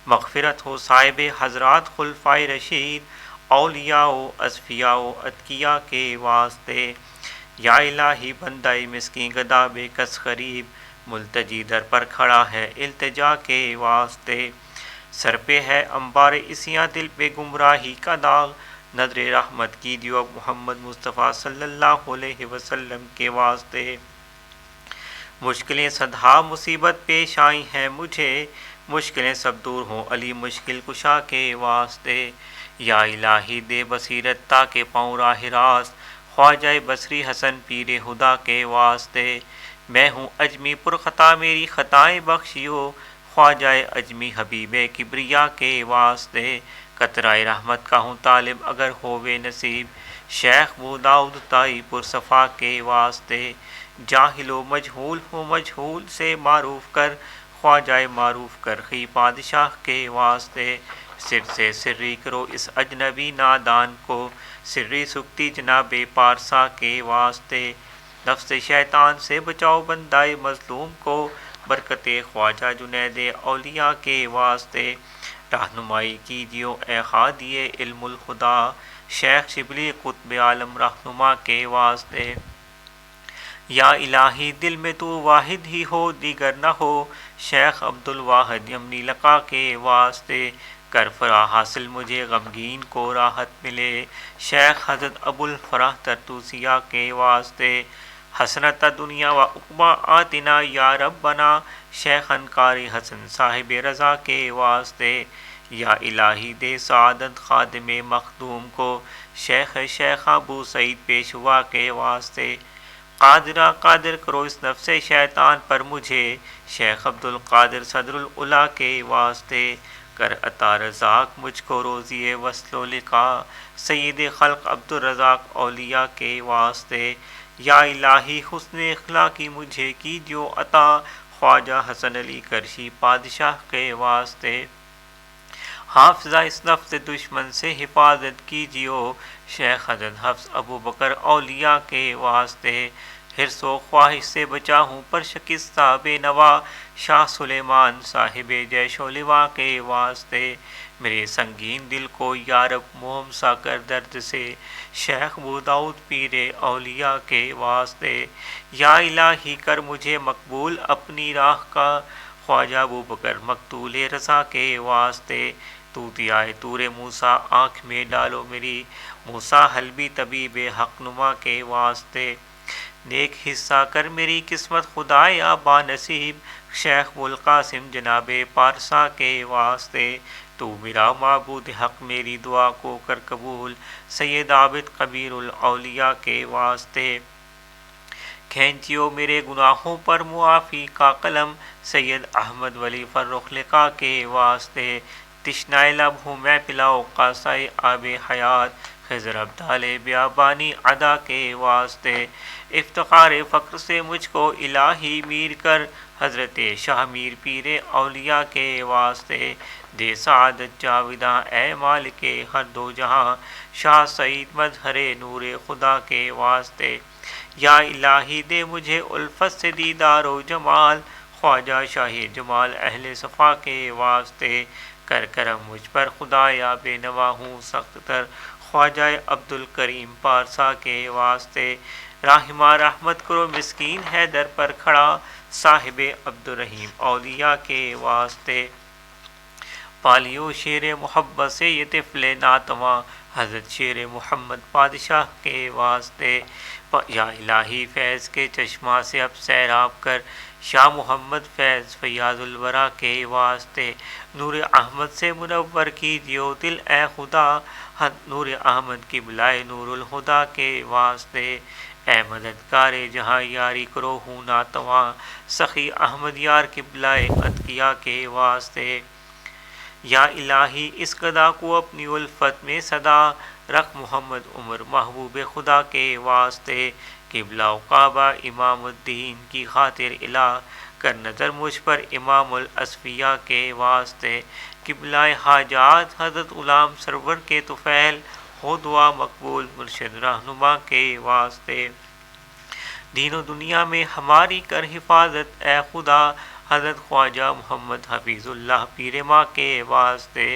مغفرت ہو صاحب حضرات خلفائے رشید، اولیاء و اصفیاء و اتقیاء کے واسطے. یا الہی بندہ مسکین گدا بے کس غریب، ملتجی در پر کھڑا ہے التجا کے واسطے. سر پہ ہے انبار اسیاں، دل پہ گمراہی کا داغ، نظر رحمت کی دیو محمد مصطفیٰ صلی اللہ علیہ وسلم کے واسطے. مشکلیں صدہا مصیبت پیش آئی ہیں مجھے، مشکلیں سب دور ہوں علی مشکل کشا کے واسطے. یا الہی دے بصیرت تاکہ پاؤں راہ راست، خواجہ بصری حسن پیر خدا کے واسطے. میں ہوں اجمی پر خطا میری خطائیں بخشیو، خواجہ اجمی حبیب کبریا کے واسطے. قطرۂ رحمت کا ہوں طالب اگر ہووے نصیب، شیخ بوداؤد تائی پر صفا کے واسطے. جاہل و مجہول ہوں مجہول سے معروف کر، خواجہ معروف کر خی بادشاہ کے واسطے. سر سے سری کرو اس اجنبی نادان کو، سری سکتی جناب پارسا کے واسطے. نفس شیطان سے بچاؤ بندہ مظلوم کو، برکت خواجہ جنید اولیاء کے واسطے. رہنمائی کیجیو اے خادی علم الخدا، شیخ شبلی قطب عالم رہنما کے واسطے. یا الہی دل میں تو واحد ہی ہو دیگر نہ ہو، شیخ عبد الواحد یمنی لقا کے واسطے. کر فرا حاصل مجھے غمگین کو راحت ملے، شیخ حضرت ابو الفرح ترتوسیہ کے واسطے. حسنت دنیا و عقبہ آتنا یا ربنا، شیخ انکاری حسن صاحب رضا کے واسطے. یا الہی دے سعادت خادم مخدوم کو، شیخ ابو سعید پیشوا کے واسطے. قادرہ قادر کرو اس نفس شیطان پر مجھے، شیخ عبد القادر صدر العلا کے واسطے. کر عطا رزاق مجھ کو روزی وصل و لقاء، سید خلق عبد الرزاق اولیاء کے واسطے. یا الہی حسن اخلاقی مجھے کیجو عطا، خواجہ حسن علی کرشی بادشاہ کے واسطے. حافظہ اس نفس دشمن سے حفاظت کیجیو، شیخ حضرت حفظ ابو بکر اولیاء کے واسطے. حرص و خواہش سے بچا ہوں پر شکستہ بے نوا، شاہ سلیمان صاحب جیش و لوا کے واسطے. میرے سنگین دل کو یارب موم سا کر درد سے، شیخ بوداؤد پیر اولیاء کے واسطے. یا الہی کر مجھے مقبول اپنی راہ کا، خواجہ ابو بکر مقتول رضا کے واسطے. توتیائے طور موسیٰ آنکھ میں ڈالو میری، موسیٰ حلبی طبیب حق نما کے واسطے. نیک حصہ کر میری قسمت خدایا با نصیب، شیخ ابوالقاسم جناب پارسا کے واسطے. تو میرا معبود حق میری دعا کو کر قبول، سید عابد کبیر الاولیاء کے واسطے. کھینچیو میرے گناہوں پر معافی کا قلم، سید احمد ولی فرخ لقا کے واسطے. تشنائے لب ہوں میں پلاؤ قاصۂ آب حیات، خضر ابدال بیابانی عدا کے واسطے. افتخار فقر سے مجھ کو الہی میر کر، حضرت شاہ میر پیر اولیاء کے واسطے. دے سعادت جاویداں اے مالک ہر دو جہاں، شاہ سعید مظہر نور خدا کے واسطے. یا الہی دے مجھے الفت سے دیدار و جمال، خواجہ شاہ جمال اہل صفا کے واسطے. کر کرم مجھ پر خدایا بے نوا ہوں سخت تر، خواجہ عبد الکریم پارسا کے واسطے. راہمہ رحمت کرو مسکین ہے در پر کھڑا، صاحب عبد الرحیم اولیاء کے واسطے. پالیو شیر محبت سے یہ طفل ناتواں، حضرت شیر محمد پادشاہ کے واسطے یا الہی فیض کے چشمہ سے اب سیراب کر شاہ محمد فیض فیاض الورا کے واسطے نور احمد سے منور کیجیو دل اے خدا نور احمد کی بلائے نور الہدا کے واسطے اے مددگار جہاں یاری کرو ہوں ناتواں سخی احمد یار کی بلائے اتقیا کے واسطے یا الہی اس قدا کو اپنی الفت میں صدا رکھ محمد عمر محبوب خدا کے واسطے قبلہ و کعبہ امام الدین کی خاطر الہ کر نظر مجھ پر امام الاصفیاء کے واسطے قبلہ حاجات حضرت غلام سرور کے طفیل ہو دعا مقبول مرشد رہنما کے واسطے دین و دنیا میں ہماری کر حفاظت اے خدا حضرت خواجہ محمد حفیظ اللہ پیر ماں کے واسطے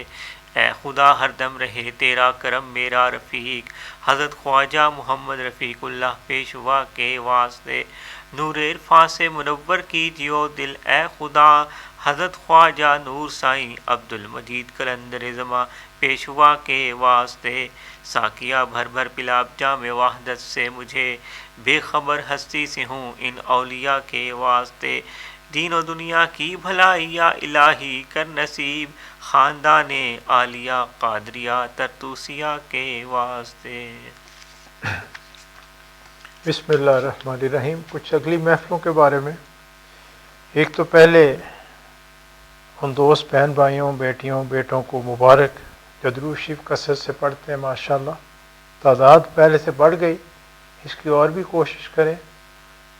اے خدا ہر دم رہے تیرا کرم میرا رفیق حضرت خواجہ محمد رفیق اللہ پیشوا کے واسطے نور عرفاں سے منور کیجیو دل اے خدا حضرت خواجہ نور سائیں عبد المجید کلندر زماں پیشوا کے واسطے ساقیہ بھر بھر پلاب جام وحدت سے مجھے بے خبر ہستی سے ہوں ان اولیاء کے واسطے دین و دنیا کی بھلائی یا الہی کر نصیب خاندان عالیہ قادریہ ترتوسیہ کے واسطے۔ بسم اللہ الرحمن الرحیم۔ کچھ اگلی محفلوں کے بارے میں، ایک تو پہلے ان دوست بہن بھائیوں بیٹیوں بیٹوں کو مبارک جو درود شریف کثرت سے پڑھتے ہیں، ماشاءاللہ تعداد پہلے سے بڑھ گئی، اس کی اور بھی کوشش کریں۔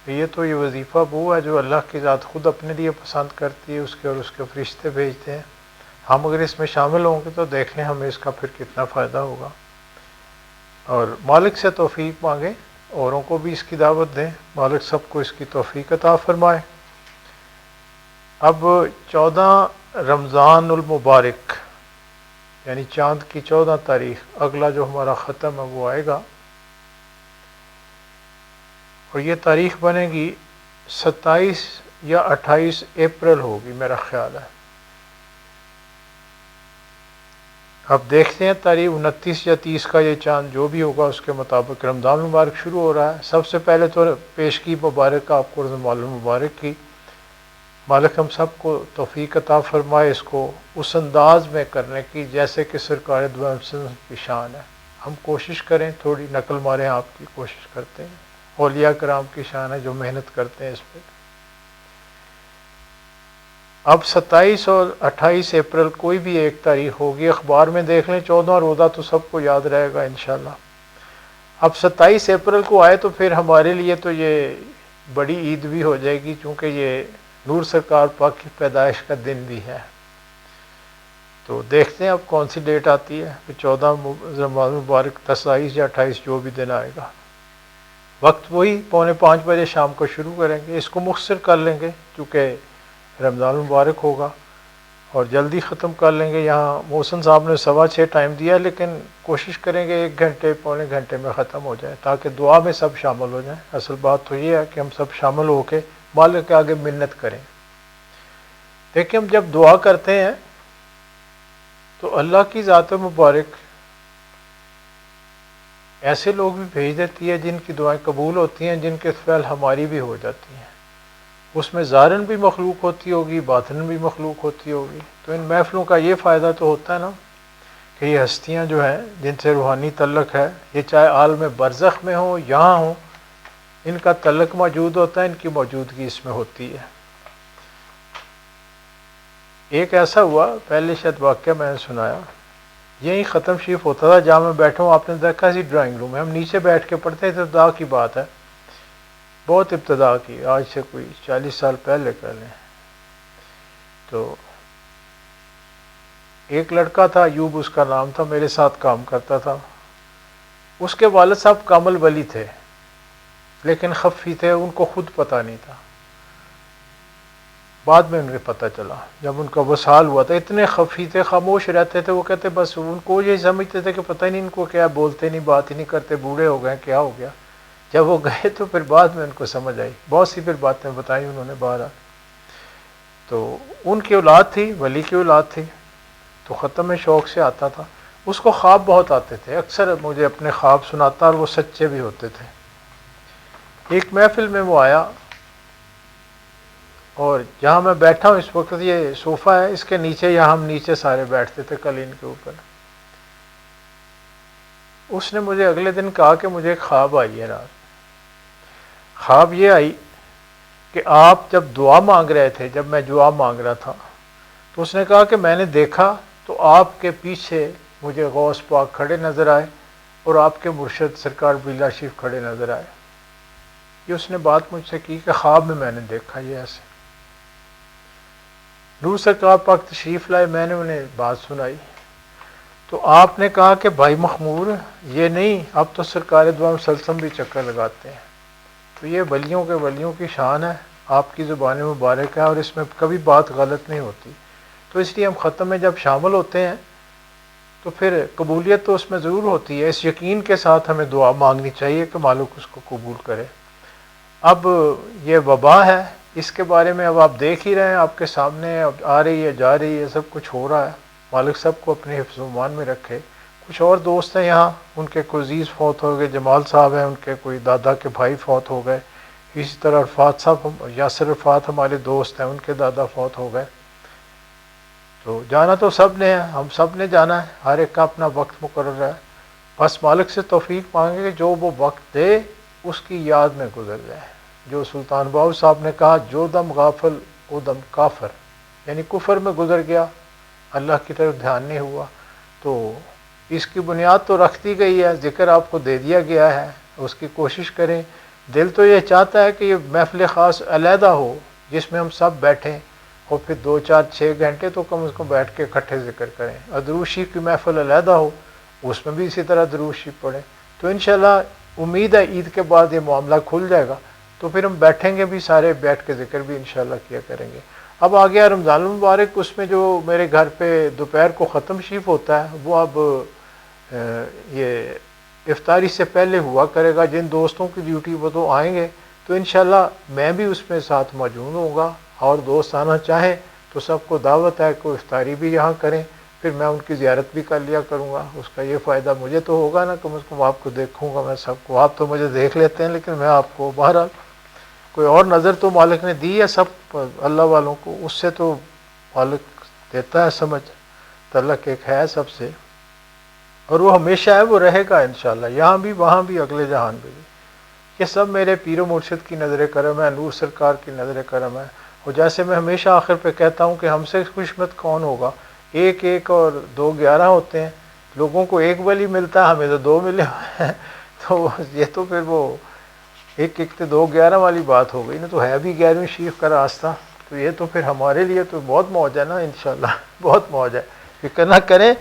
یہ تو یہ وظیفہ وہ ہے جو اللہ کی ذات خود اپنے لیے پسند کرتی ہے، اس کے اور اس کے فرشتے بھیجتے ہیں۔ ہم اگر اس میں شامل ہوں گے تو دیکھ لیں ہمیں اس کا پھر کتنا فائدہ ہوگا، اور مالک سے توفیق مانگیں، اوروں کو بھی اس کی دعوت دیں، مالک سب کو اس کی توفیق عطا فرمائے۔ اب 14 رمضان المبارک یعنی چاند کی 14 تاریخ اگلا جو ہمارا ختم ہے وہ آئے گا، اور یہ تاریخ بنے گی 27 یا 28 اپریل ہوگی میرا خیال ہے۔ اب دیکھتے ہیں تاریخ 29 یا 30 کا یہ چاند جو بھی ہوگا اس کے مطابق رمضان مبارک شروع ہو رہا ہے۔ سب سے پہلے تو پیشگی مبارک آپ کو رمضان مبارک کی، مالک ہم سب کو توفیق عطا فرمائے اس کو اس انداز میں کرنے کی جیسے کہ سرکار دو عالم کی شان ہے۔ ہم کوشش کریں، تھوڑی نقل ماریں، آپ کی کوشش کرتے ہیں، اولیاء کرام کی شان ہے جو محنت کرتے ہیں اس پہ۔ اب 27 اور 28 اپریل کوئی بھی ایک تاریخ ہوگی، اخبار میں دیکھ لیں، 14 روزہ تو سب کو یاد رہے گا انشاءاللہ۔ اب 27 اپریل کو آئے تو پھر ہمارے لیے تو یہ بڑی عید بھی ہو جائے گی، چونکہ یہ نور سرکار پاک کی پیدائش کا دن بھی ہے۔ تو دیکھتے ہیں اب کون سی ڈیٹ آتی ہے، 14 رمضان مبارک 27 یا 28 جو بھی دن آئے گا۔ وقت وہی 4:45 بجے شام کو شروع کریں گے، اس کو مختصر کر لیں گے چونکہ رمضان مبارک ہوگا، اور جلدی ختم کر لیں گے۔ یہاں محسن صاحب نے 6:15 ٹائم دیا، لیکن کوشش کریں گے 1 گھنٹے پونے گھنٹے میں ختم ہو جائے تاکہ دعا میں سب شامل ہو جائیں۔ اصل بات تو یہ ہے کہ ہم سب شامل ہو کے مالک کے آگے منت کریں۔ دیکھیں ہم جب دعا کرتے ہیں تو اللہ کی ذات مبارک ایسے لوگ بھی بھیج دیتی ہے جن کی دعائیں قبول ہوتی ہیں، جن کے فعل ہماری بھی ہو جاتی ہیں۔ اس میں ظاہراً بھی مخلوق ہوتی ہوگی، باطناً بھی مخلوق ہوتی ہوگی۔ تو ان محفلوں کا یہ فائدہ تو ہوتا ہے نا کہ یہ ہستیاں جو ہیں جن سے روحانی تعلق ہے، یہ چاہے عالم برزخ میں ہوں یہاں ہوں، ان کا تعلق موجود ہوتا ہے، ان کی موجودگی اس میں ہوتی ہے۔ ایک ایسا ہوا، پہلے شاید واقعہ میں نے سنایا، یہی ختم شریف ہوتا تھا جہاں میں بیٹھا ہوں، آپ نے دیکھا اسی ڈرائنگ روم میں ہم نیچے بیٹھ کے پڑھتے تھے، ابتدا کی بات ہے، بہت ابتدا کی، آج سے کوئی 40 سال پہلے کر لیں۔ تو ایک لڑکا تھا، ایوب اس کا نام تھا، میرے ساتھ کام کرتا تھا۔ اس کے والد صاحب کامل ولی تھے لیکن خفی تھے، ان کو خود پتہ نہیں تھا، بعد میں انہیں پتہ چلا جب ان کا وصال ہوا تھا۔ اتنے خفی تھے، خاموش رہتے تھے، وہ کہتے بس ان کو یہ سمجھتے تھے کہ پتہ ہی نہیں ان کو کیا، بولتے نہیں، بات ہی نہیں کرتے، بوڑھے ہو گئے، کیا ہو گیا۔ جب وہ گئے تو پھر بعد میں ان کو سمجھ آئی، بہت سی پھر باتیں بتائیں انہوں نے باہر۔ تو ان کی اولاد تھی، ولی کی اولاد تھی، تو ختم میں شوق سے آتا تھا۔ اس کو خواب بہت آتے تھے، اکثر مجھے اپنے خواب سناتا اور وہ سچے بھی ہوتے تھے۔ ایک محفل میں وہ آیا اور جہاں میں بیٹھا ہوں اس وقت یہ صوفہ ہے، اس کے نیچے یہاں ہم نیچے سارے بیٹھتے تھے قالین کے اوپر۔ اس نے مجھے اگلے دن کہا کہ مجھے ایک خواب آئی ہے رات۔ خواب یہ آئی کہ آپ جب دعا مانگ رہے تھے، جب میں دعا مانگ رہا تھا، تو اس نے کہا کہ میں نے دیکھا تو آپ کے پیچھے مجھے غوث پاک کھڑے نظر آئے اور آپ کے مرشد سرکار بیلا شریف کھڑے نظر آئے۔ یہ اس نے بات مجھ سے کی کہ خواب میں نے دیکھا یہ ایسے۔ نور سرکار پاک تشریف لائے، میں نے انہیں بات سنائی تو آپ نے کہا کہ بھائی مخمور یہ نہیں، اب تو سرکار دو عالم وسلم بھی چکر لگاتے ہیں، تو یہ ولیوں کی شان ہے، آپ کی زبان مبارک ہے اور اس میں کبھی بات غلط نہیں ہوتی، تو اس لیے ہم ختم میں جب شامل ہوتے ہیں تو پھر قبولیت تو اس میں ضرور ہوتی ہے۔ اس یقین کے ساتھ ہمیں دعا مانگنی چاہیے کہ مالک اس کو قبول کرے۔ اب یہ وبا ہے، اس کے بارے میں اب آپ دیکھ ہی رہے ہیں، آپ کے سامنے اب آ رہی ہے جا رہی ہے، سب کچھ ہو رہا ہے۔ مالک سب کو اپنے حفظ و امان میں رکھے۔ کچھ اور دوست ہیں یہاں، ان کے کوئی عزیز فوت ہو گئے، جمال صاحب ہیں، ان کے کوئی دادا کے بھائی فوت ہو گئے، اسی طرح عرفات صاحب، یاسر عرفات ہمارے دوست ہیں، ان کے دادا فوت ہو گئے۔ تو جانا تو سب نے ہے، ہم سب نے جانا ہے، ہر ایک کا اپنا وقت مقرر ہے۔ بس مالک سے توفیق مانگے کہ جو وہ وقت دے اس کی یاد میں گزر جائے۔ جو سلطان باؤ صاحب نے کہا جو دم غافل او دم کافر، یعنی کفر میں گزر گیا، اللہ کی طرف دھیان نہیں ہوا۔ تو اس کی بنیاد تو رکھ دی گئی ہے، ذکر آپ کو دے دیا گیا ہے، اس کی کوشش کریں۔ دل تو یہ چاہتا ہے کہ یہ محفل خاص علیحدہ ہو جس میں ہم سب بیٹھیں اور پھر 2 4 6 گھنٹے تو کم از کم بیٹھ کے اکٹھے ذکر کریں۔ اور درود شریف کی محفل علیحدہ ہو، اس میں بھی اسی طرح درود شریف پڑھیں۔ تو انشاءاللہ امید ہے عید کے بعد یہ معاملہ کھل جائے گا، تو پھر ہم بیٹھیں گے بھی، سارے بیٹھ کے ذکر بھی انشاءاللہ کیا کریں گے۔ اب آ گیا رمضان المبارک، اس میں جو میرے گھر پہ دوپہر کو ختم شریف ہوتا ہے وہ اب یہ افطاری سے پہلے ہوا کرے گا۔ جن دوستوں کی ڈیوٹی وہ تو آئیں گے، تو انشاءاللہ میں بھی اس میں ساتھ موجود ہوں گا، اور دوست آنا چاہیں تو سب کو دعوت ہے کہ افطاری بھی یہاں کریں، پھر میں ان کی زیارت بھی کر لیا کروں گا۔ اس کا یہ فائدہ مجھے تو ہوگا نا، کم از کم آپ کو دیکھوں گا میں سب کو۔ آپ تو مجھے دیکھ لیتے ہیں لیکن میں آپ کو بہرحال کوئی اور نظر تو مالک نے دی ہے سب اللہ والوں کو، اس سے تو مالک دیتا ہے سمجھ، تعلق ایک ہے سب سے، اور وہ ہمیشہ ہے، وہ رہے گا انشاءاللہ، یہاں بھی وہاں بھی اگلے جہان میں بھی۔ یہ سب میرے پیر و مرشد کی نظر کرم ہے، نور سرکار کی نظر کرم ہے۔ اور جیسے میں ہمیشہ آخر پہ کہتا ہوں کہ ہم سے خوش قسمت کون ہوگا، ایک اور 2 11 ہوتے ہیں، لوگوں کو ایک ولی ملتا ہے، ہمیں تو 2 ملے ہوئے ہیں، تو یہ تو پھر وہ ایک 2 11 والی بات ہو گئی نا، تو ہے بھی 11ویں شریف کا راستہ، تو یہ تو پھر ہمارے لیے تو بہت موج ہے نا انشاءاللہ، بہت موج ہے، فکر نہ کریں،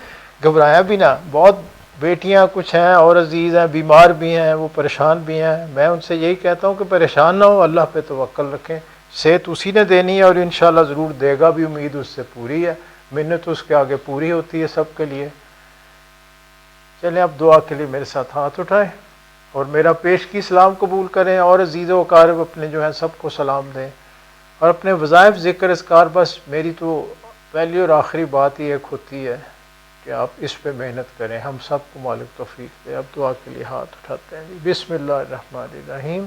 گھبرایا بھی نہ۔ بہت بیٹیاں کچھ ہیں اور عزیز ہیں، بیمار بھی ہیں، وہ پریشان بھی ہیں، میں ان سے یہی کہتا ہوں کہ پریشان نہ ہو، اللہ پہ توکل رکھیں، صحت اسی نے دینی ہے اور انشاءاللہ ضرور دے گا بھی، امید اس سے پوری ہے، منت اس کے آگے پوری ہوتی ہے سب کے لیے۔ چلیں اب دعا کے لیے میرے ساتھ ہاتھ اٹھائیں اور میرا پیش کی سلام قبول کریں، اور عزیز و اقارب اپنے جو ہیں سب کو سلام دیں، اور اپنے وظائف ذکر اذکار، بس میری تو پہلی اور آخری بات ہی ایک ہوتی ہے کہ آپ اس پہ محنت کریں، ہم سب کو مالک توفیق دے۔ اب دعا کے لیے ہاتھ اٹھاتے ہیں جی۔ بسم اللہ الرحمن الرحیم۔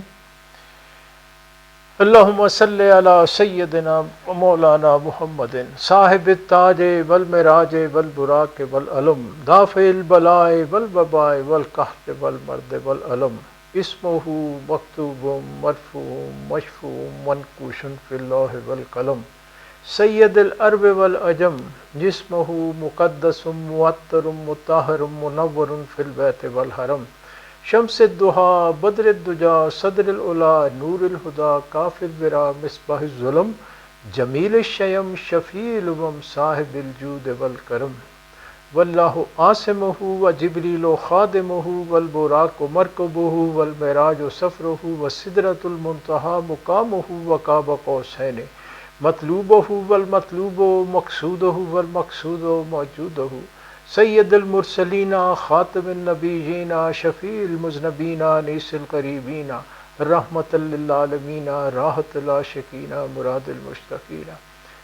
اللہم صلی علی سیدنا و مولانا محمد صاحب التاج والمراج والبراق والعلم دافع البلاء والوباء والقحط والمرض والعلم اسمہ مکتوب مرفوع مشفوع منقوش فی اللہ والقلم سید العرب والعجم جسمہ مقدس معطر مطہر منور فی البیت والحرم شمس الضحیٰ بدر الدجا صدر العلا نور الہدا کاف الورا مصباح الظلم جمیل الشیم شفیع الامم صاحب الجود والکرم واللہ عاصمہ وجبریل خادمہ والبراق مرکبہ والمعراج سفرہ وسدرۃ المنتہی مقامہ وقاب قوسین مطلوبہ والمطلوب مقصودہ والمقصود موجودہ سید المرسلین خاتم النبیین شفیع المذنبین انیس القریبین رحمت للعالمین راحت العاشقین مراد المشتاقین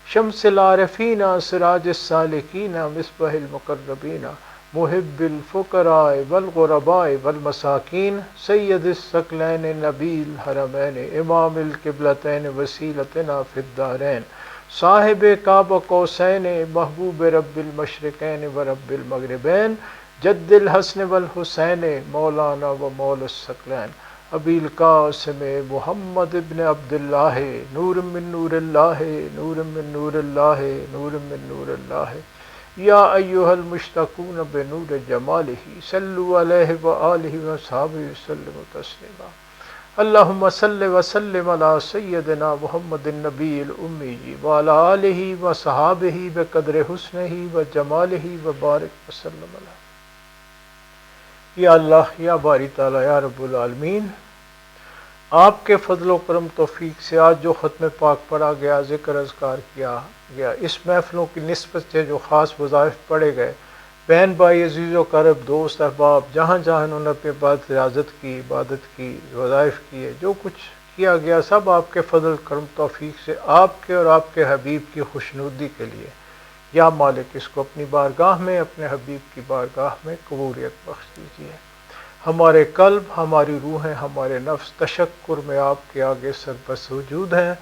شمس العارفین سراج السالکین مصباح المقربین محب الفقراء والغرباء والمساکین سید الثقلین نبی الحرمین امام القبلتین وسیلتنا فی الدارین صاحب کعبہ قوسین محبوب رب المشرقین و رب المغربین جد الحسن والحسین مولانا و مولا الثقلین ابی القاسم محمد ابن عبداللہ نور من نور اللہ نور من نور اللہ نور من نور اللہ یا ایہا المشتقون بنور جمالہ صلوا علیہ وآلہ وصحبہ وسلم تسلیما اللہم صل وسلم علی سیدنا محمد النبی الامی وعلی آلہ وصحبہ بقدر حسنہ وجمالہ وبارک وسلم علیہ۔ یا اللہ یا باری تعالی یا رب العالمین، آپ کے فضل و کرم توفیق سے آج جو ختم پاک پڑھا گیا، ذکر اذکار کیا گیا، اس محفلوں کی نسبت سے جو خاص وظائف پڑھے گئے، بہن بھائی عزیز و قرب دوست احباب جہاں جہاں انہوں نے اپنی عبادت کی وظائف کیے، جو کچھ کیا گیا سب آپ کے فضل کرم توفیق سے آپ کے اور آپ کے حبیب کی خوشنودی کے لیے۔ یا مالک اس کو اپنی بارگاہ میں، اپنے حبیب کی بارگاہ میں قبولیت بخش دیجیے۔ ہمارے قلب، ہماری روحیں، ہمارے نفس تشکر میں آپ کے آگے سربسوجود ہیں۔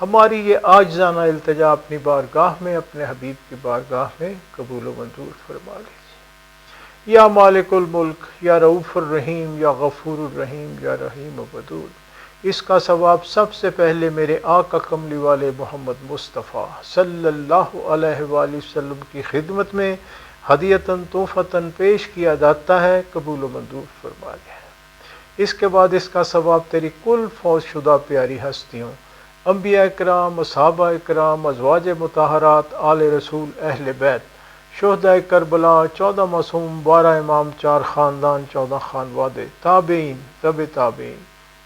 ہماری یہ عاجزانہ التجا اپنی بارگاہ میں، اپنے حبیب کی بارگاہ میں قبول و منظور فرما لیجیے۔ یا مالک الملک، یا رؤوف الرحیم، یا غفور الرحیم، یا رحیم و ودود، اس کا ثواب سب سے پہلے میرے آقا کملی والے محمد مصطفیٰ صلی اللہ علیہ وآلہ وسلم کی خدمت میں ہدیتاً تحفتاً پیش کیا جاتا ہے، قبول و منظور فرما لیا۔ اس کے بعد اس کا ثواب تیری کل فوت شدہ پیاری ہستیوں، انبیاء اکرام، صحابہ اکرام، ازواج مطہرات، آل رسول، اہل بیت، شہداء کربلا، 14 معصوم، 12 امام، 4 خاندان، 14 خانوادے، تابعین، تبع تابعین،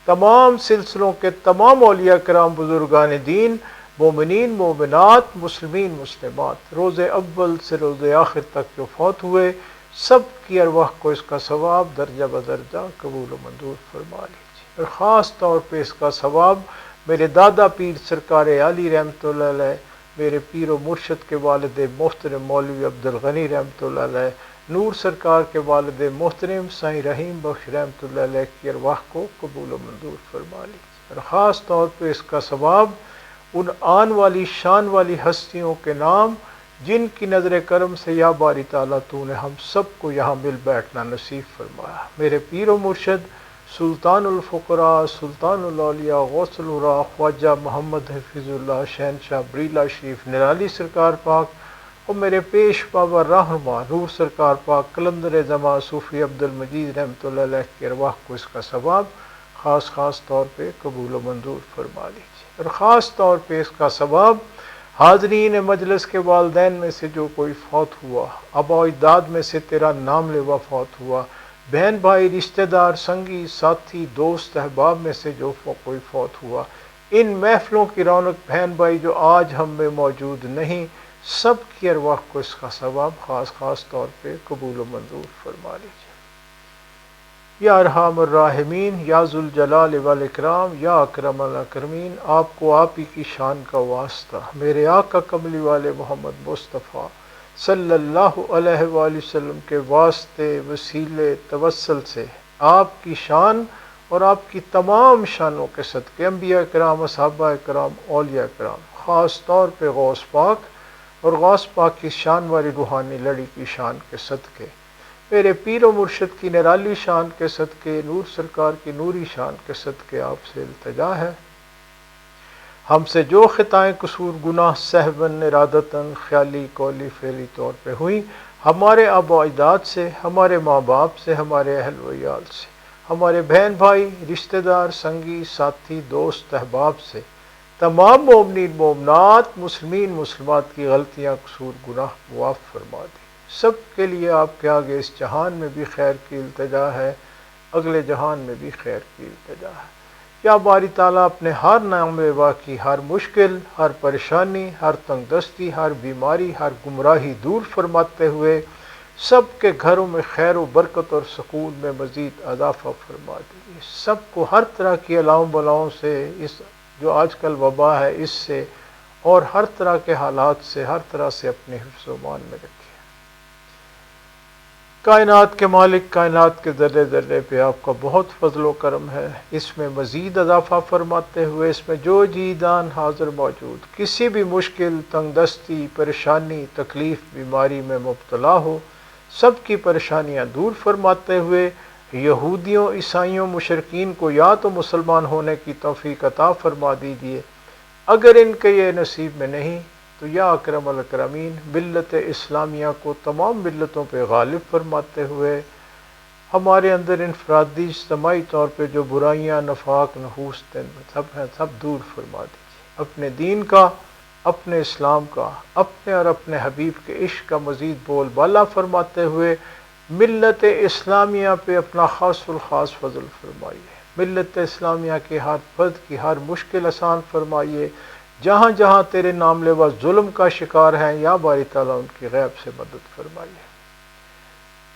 تمام سلسلوں کے تمام اولیاء کرام، بزرگان دین، مومنین مومنات، مسلمین مسلمات، روز اول سے روز آخر تک جو فوت ہوئے سب کی ارواح کو اس کا ثواب درجہ بدرجہ قبول و منظور فرما لیجیے۔ اور خاص طور پہ اس کا ثواب میرے دادا پیر سرکار علی رحمۃ اللہ علیہ، میرے پیر و مرشد کے والد محترم مولوی عبدالغنی رحمۃ اللہ علیہ، نور سرکار کے والد محترم سائیں رحیم بخش رحمۃ اللہ علیہ کی ارواح کو قبول و منظور فرما لیجیے۔ اور خاص طور پہ اس کا ثواب ان آن والی شان والی ہستیوں کے نام جن کی نظر کرم سے یا باری تعالیٰ تو نے ہم سب کو یہاں مل بیٹھنا نصیب فرمایا۔ میرے پیر و مرشد سلطان الفقراء، سلطان الاولیاء، غوث الورا، خواجہ محمد حفیظ اللہ شہنشاہ بریلہ شریف نرالی سرکار پاک، اور میرے پیش بابا رہنما نور سرکار پاک قلندر زماں صوفی عبد المجید رحمۃ اللہ علیہ کی ارواح کو اس کا ثواب خاص طور پہ قبول و منظور فرما لیجیے۔ اور خاص طور پہ اس کا ثواب حاضرین مجلس کے والدین میں سے جو کوئی فوت ہوا، آباء و اجداد میں سے تیرا نام لیوا فوت ہوا، بہن بھائی رشتہ دار سنگی ساتھی دوست احباب میں سے جو کوئی فوت ہوا، ان محفلوں کی رونق بہن بھائی جو آج ہم میں موجود نہیں، سب کی ارواح کو اس کا ثواب خاص طور پہ قبول و منظور فرما لیجیے۔ یا ارحم الراحمین، یا ذوالجلال والاکرام، یا اکرم الاکرمین، آپ کو آپ ہی کی شان کا واسطہ میرے آقا کملی والے محمد مصطفیٰ صلی اللہ علیہ وآلہ وسلم کے واسطے وسیلے توسل سے آپ کی شان اور آپ کی تمام شانوں کے صدقے، انبیاء کرام، صحابہ کرام، اولیاء کرام، خاص طور پہ غوث پاک اور غوث پاک کی شان والی روحانی لڑی کی شان کے صدقے، میرے پیر و مرشد کی نرالی شان کے صدقے، نور سرکار کی نوری شان کے صدقے آپ سے التجا ہے، ہم سے جو خطائیں قصور گناہ سہواً ارادتاً خیالی قولی فعلی طور پہ ہوئیں، ہمارے آباء و اجداد سے، ہمارے ماں باپ سے، ہمارے اہل و عیال سے، ہمارے بہن بھائی رشتہ دار سنگی ساتھی دوست احباب سے، تمام مومنین مومنات مسلمین مسلمات کی غلطیاں قصور گناہ معاف فرما دی۔ سب کے لیے آپ کے آگے اس جہان میں بھی خیر کی التجا ہے، اگلے جہان میں بھی خیر کی التجا ہے۔ یا باری تعالیٰ اپنے ہر نام واقعی، ہر مشکل، ہر پریشانی، ہر تنگ دستی، ہر بیماری، ہر گمراہی دور فرماتے ہوئے سب کے گھروں میں خیر و برکت اور سکون میں مزید اضافہ فرما دیجیے۔ سب کو ہر طرح کی الاؤں بلاؤں سے، اس جو آج کل وبا ہے اس سے، اور ہر طرح کے حالات سے، ہر طرح سے اپنے حفظ و امان میں رکھیے۔ کائنات کے مالک، کائنات کے ذرے ذرے پہ آپ کا بہت فضل و کرم ہے، اس میں مزید اضافہ فرماتے ہوئے اس میں جو جیدان حاضر موجود کسی بھی مشکل، تنگ دستی، پریشانی، تکلیف، بیماری میں مبتلا ہو، سب کی پریشانیاں دور فرماتے ہوئے یہودیوں، عیسائیوں، مشرکین کو یا تو مسلمان ہونے کی توفیق عطا فرما دیجیے، اگر ان کے یہ نصیب میں نہیں تو یا اکرم الاکرمین ملت اسلامیہ کو تمام ملتوں پہ غالب فرماتے ہوئے ہمارے اندر انفرادی اجتماعی طور پہ جو برائیاں، نفاق، نحوس سب ہیں، سب دور فرما دیجیے، اپنے دین کا، اپنے اسلام کا، اپنے اور اپنے حبیب کے عشق کا مزید بول بالا فرماتے ہوئے ملت اسلامیہ پہ اپنا خاص الخاص فضل فرمائیے، ملت اسلامیہ کے ہر فرد کی ہر مشکل آسان فرمائیے، جہاں جہاں تیرے نام لیوا ظلم کا شکار ہیں یا باری تعالیٰ ان کی غیب سے مدد فرمائیے۔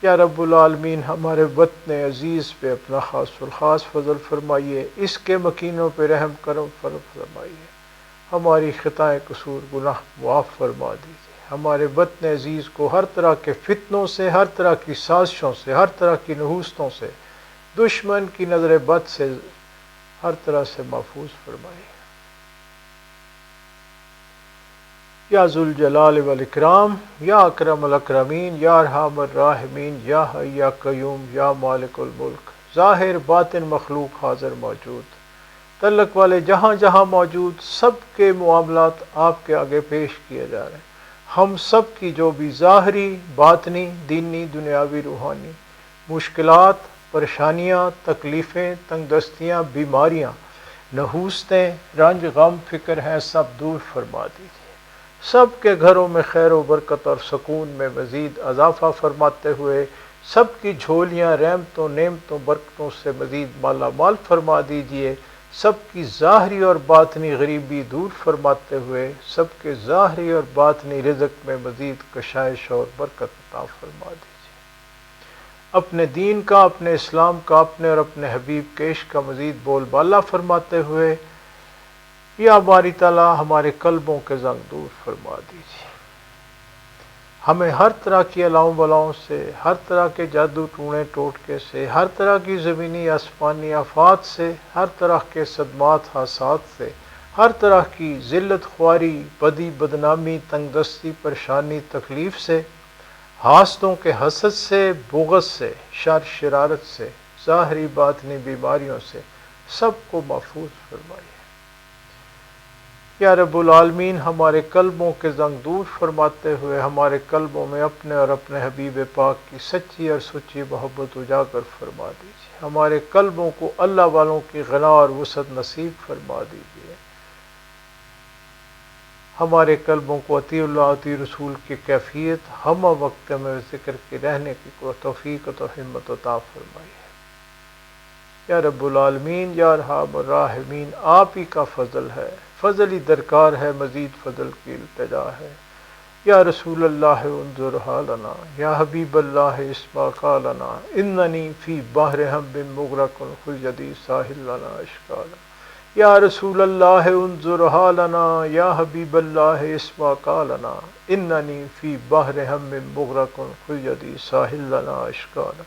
یا رب العالمین ہمارے وطن عزیز پہ اپنا خاص الخاص فضل فرمائیے، اس کے مکینوں پہ رحم کرم فرمائیے، ہماری خطائیں قصور گناہ معاف فرما دیجیے، ہمارے وطن عزیز کو ہر طرح کے فتنوں سے، ہر طرح کی سازشوں سے، ہر طرح کی نحوستوں سے، دشمن کی نظر بد سے ہر طرح سے محفوظ فرمائیے۔ یا ذوالجلال والاکرام، یا اکرم الاکرمین، یا ارحم الراحمین، یا حی یا قیوم، یا مالک الملک، ظاہر باطن مخلوق حاضر موجود، تعلق والے جہاں جہاں موجود، سب کے معاملات آپ کے آگے پیش کیے جا رہے ہیں، ہم سب کی جو بھی ظاہری، باطنی، دینی، دنیاوی، روحانی مشکلات، پریشانیاں، تکلیفیں، تنگ دستیاں، بیماریاں، نحوستیں، رنج، غم، فکر ہیں، سب دور فرما دیجیے، سب کے گھروں میں خیر و برکت اور سکون میں مزید اضافہ فرماتے ہوئے سب کی جھولیاں رحمتوں، نعمتوں، برکتوں سے مزید مالا مال فرما دیجیے، سب کی ظاہری اور باطنی غریبی دور فرماتے ہوئے سب کے ظاہری اور باطنی رزق میں مزید کشائش اور برکت عطا فرما دیجیے، اپنے دین کا، اپنے اسلام کا، اپنے اور اپنے حبیب کے عشق کا مزید بول بالا فرماتے ہوئے یا باری تعالیٰ ہمارے قلبوں کے زنگ دور فرما دیجیے، ہمیں ہر طرح کی الاؤں بلاؤں سے، ہر طرح کے جادو ٹونے ٹوٹکے سے، ہر طرح کی زمینی آسمانی آفات سے، ہر طرح کے صدمات حادثات سے، ہر طرح کی ذلت خواری، بدی بدنامی، تنگ دستی، پریشانی، تکلیف سے، حاسدوں کے حسد سے، بغض سے، شر شرارت سے، ظاہری باطنی بیماریوں سے سب کو محفوظ فرمائیے۔ یا رب العالمین ہمارے قلبوں کے زنگ دور فرماتے ہوئے ہمارے قلبوں میں اپنے اور اپنے حبیب پاک کی سچی اور سچی محبت اجاگر فرما دیجیے، ہمارے قلبوں کو اللہ والوں کی غنا اور وسعت نصیب فرما دیجیے، ہمارے قلبوں کو اطیع اللہ اطیع رسول کی کیفیت ہم وقت میں ذکر کے رہنے کی توفیق و ہمت عطا فرمائیے۔ یا رب العالمین، یا ارحم الراحمین، آپ ہی کا فضل ہے، فضل ہی درکار ہے، مزید فضل کی التجا ہے۔ یا رسول اللہ انظر حالنا، یا حبیب اللہ اسمع قالنا، اننی فی بحر ہم مغرق خذ یدی ساحل لنا اشکالا، یا رسول اللہ انظر حالنا، یا حبیب اللہ اسمع قالنا، اننی فی بحر ہم مغرق خذ یدی ساحل لنا اشکالا،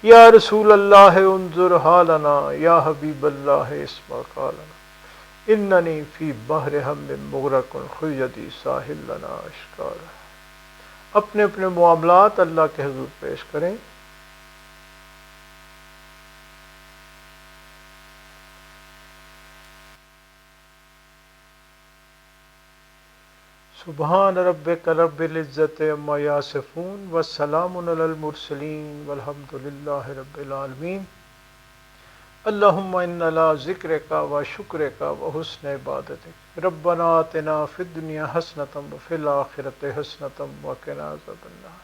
یا رسول اللہ انظر حالنا، یا حبیب اللہ اسمع قالنا، اننی فی بحر ہم مغرق خذ یدی ساحل لنا اشکالا۔ اپنے اپنے معاملات اللہ کے حضور پیش کریں۔ سبحان ربک رب العزت عما یصفون والسلام علی المرسلین والحمد للہ رب العالمین۔ اللہم انا لا ذکرک و شکرک و حسن عبادتک، ربنا آتنا فی الدنیا حسنۃ وفی الآخرۃ حسنۃ وقنا عذاب النار،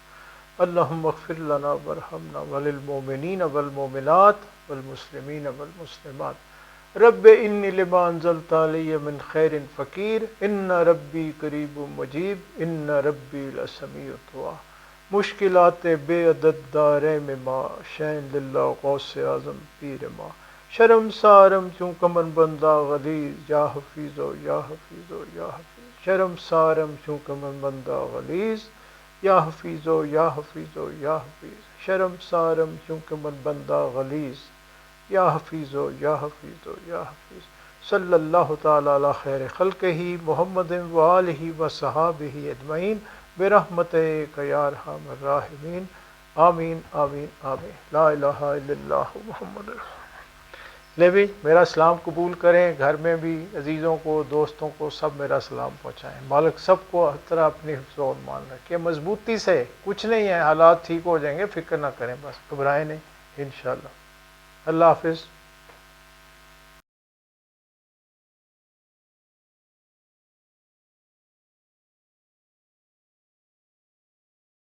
اللہم اغفر لنا وارحمنا وللمؤمنین والمؤمنات والمسلمین والمسلمات، رب انی لما انزلت علی من خیر فقیر، ان ربی قریب مجیب، ان ربی لسمیع الدعا۔ مشکلات بے عدد دارے میں ماں، شین للہ غوث اعظم پیر ماں، شرم سارم چون کمن بندہ غلیظ، یا حفیظو یا حفیظو یا حفیظ، شرم سارم چون کمن بندہ غلیظ، یا حفیظو یا حفیظو یا حفیظ، شرم سارم یوں کہ من بندہ غلیظ یا حفیظ ہو یا حفیظ ہو یا حفیظ صلی اللہ تعالی علی خیر خلقہ محمد و آلہ و صحابہ اجمعین برحمتک یا ارحم الراحمین آمین آمین آمین لا الہ الا اللہ محمد رسول اللہ۔ لے بھی میرا سلام قبول کریں، گھر میں بھی عزیزوں کو دوستوں کو سب میرا سلام پہنچائیں۔ مالک سب کو ہر طرح اپنی حفظ و امان رکھے مضبوطی سے، کچھ نہیں ہے، حالات ٹھیک ہو جائیں گے، فکر نہ کریں، بس گھبرائیں نہیں انشاءاللہ۔ اللہ حافظ۔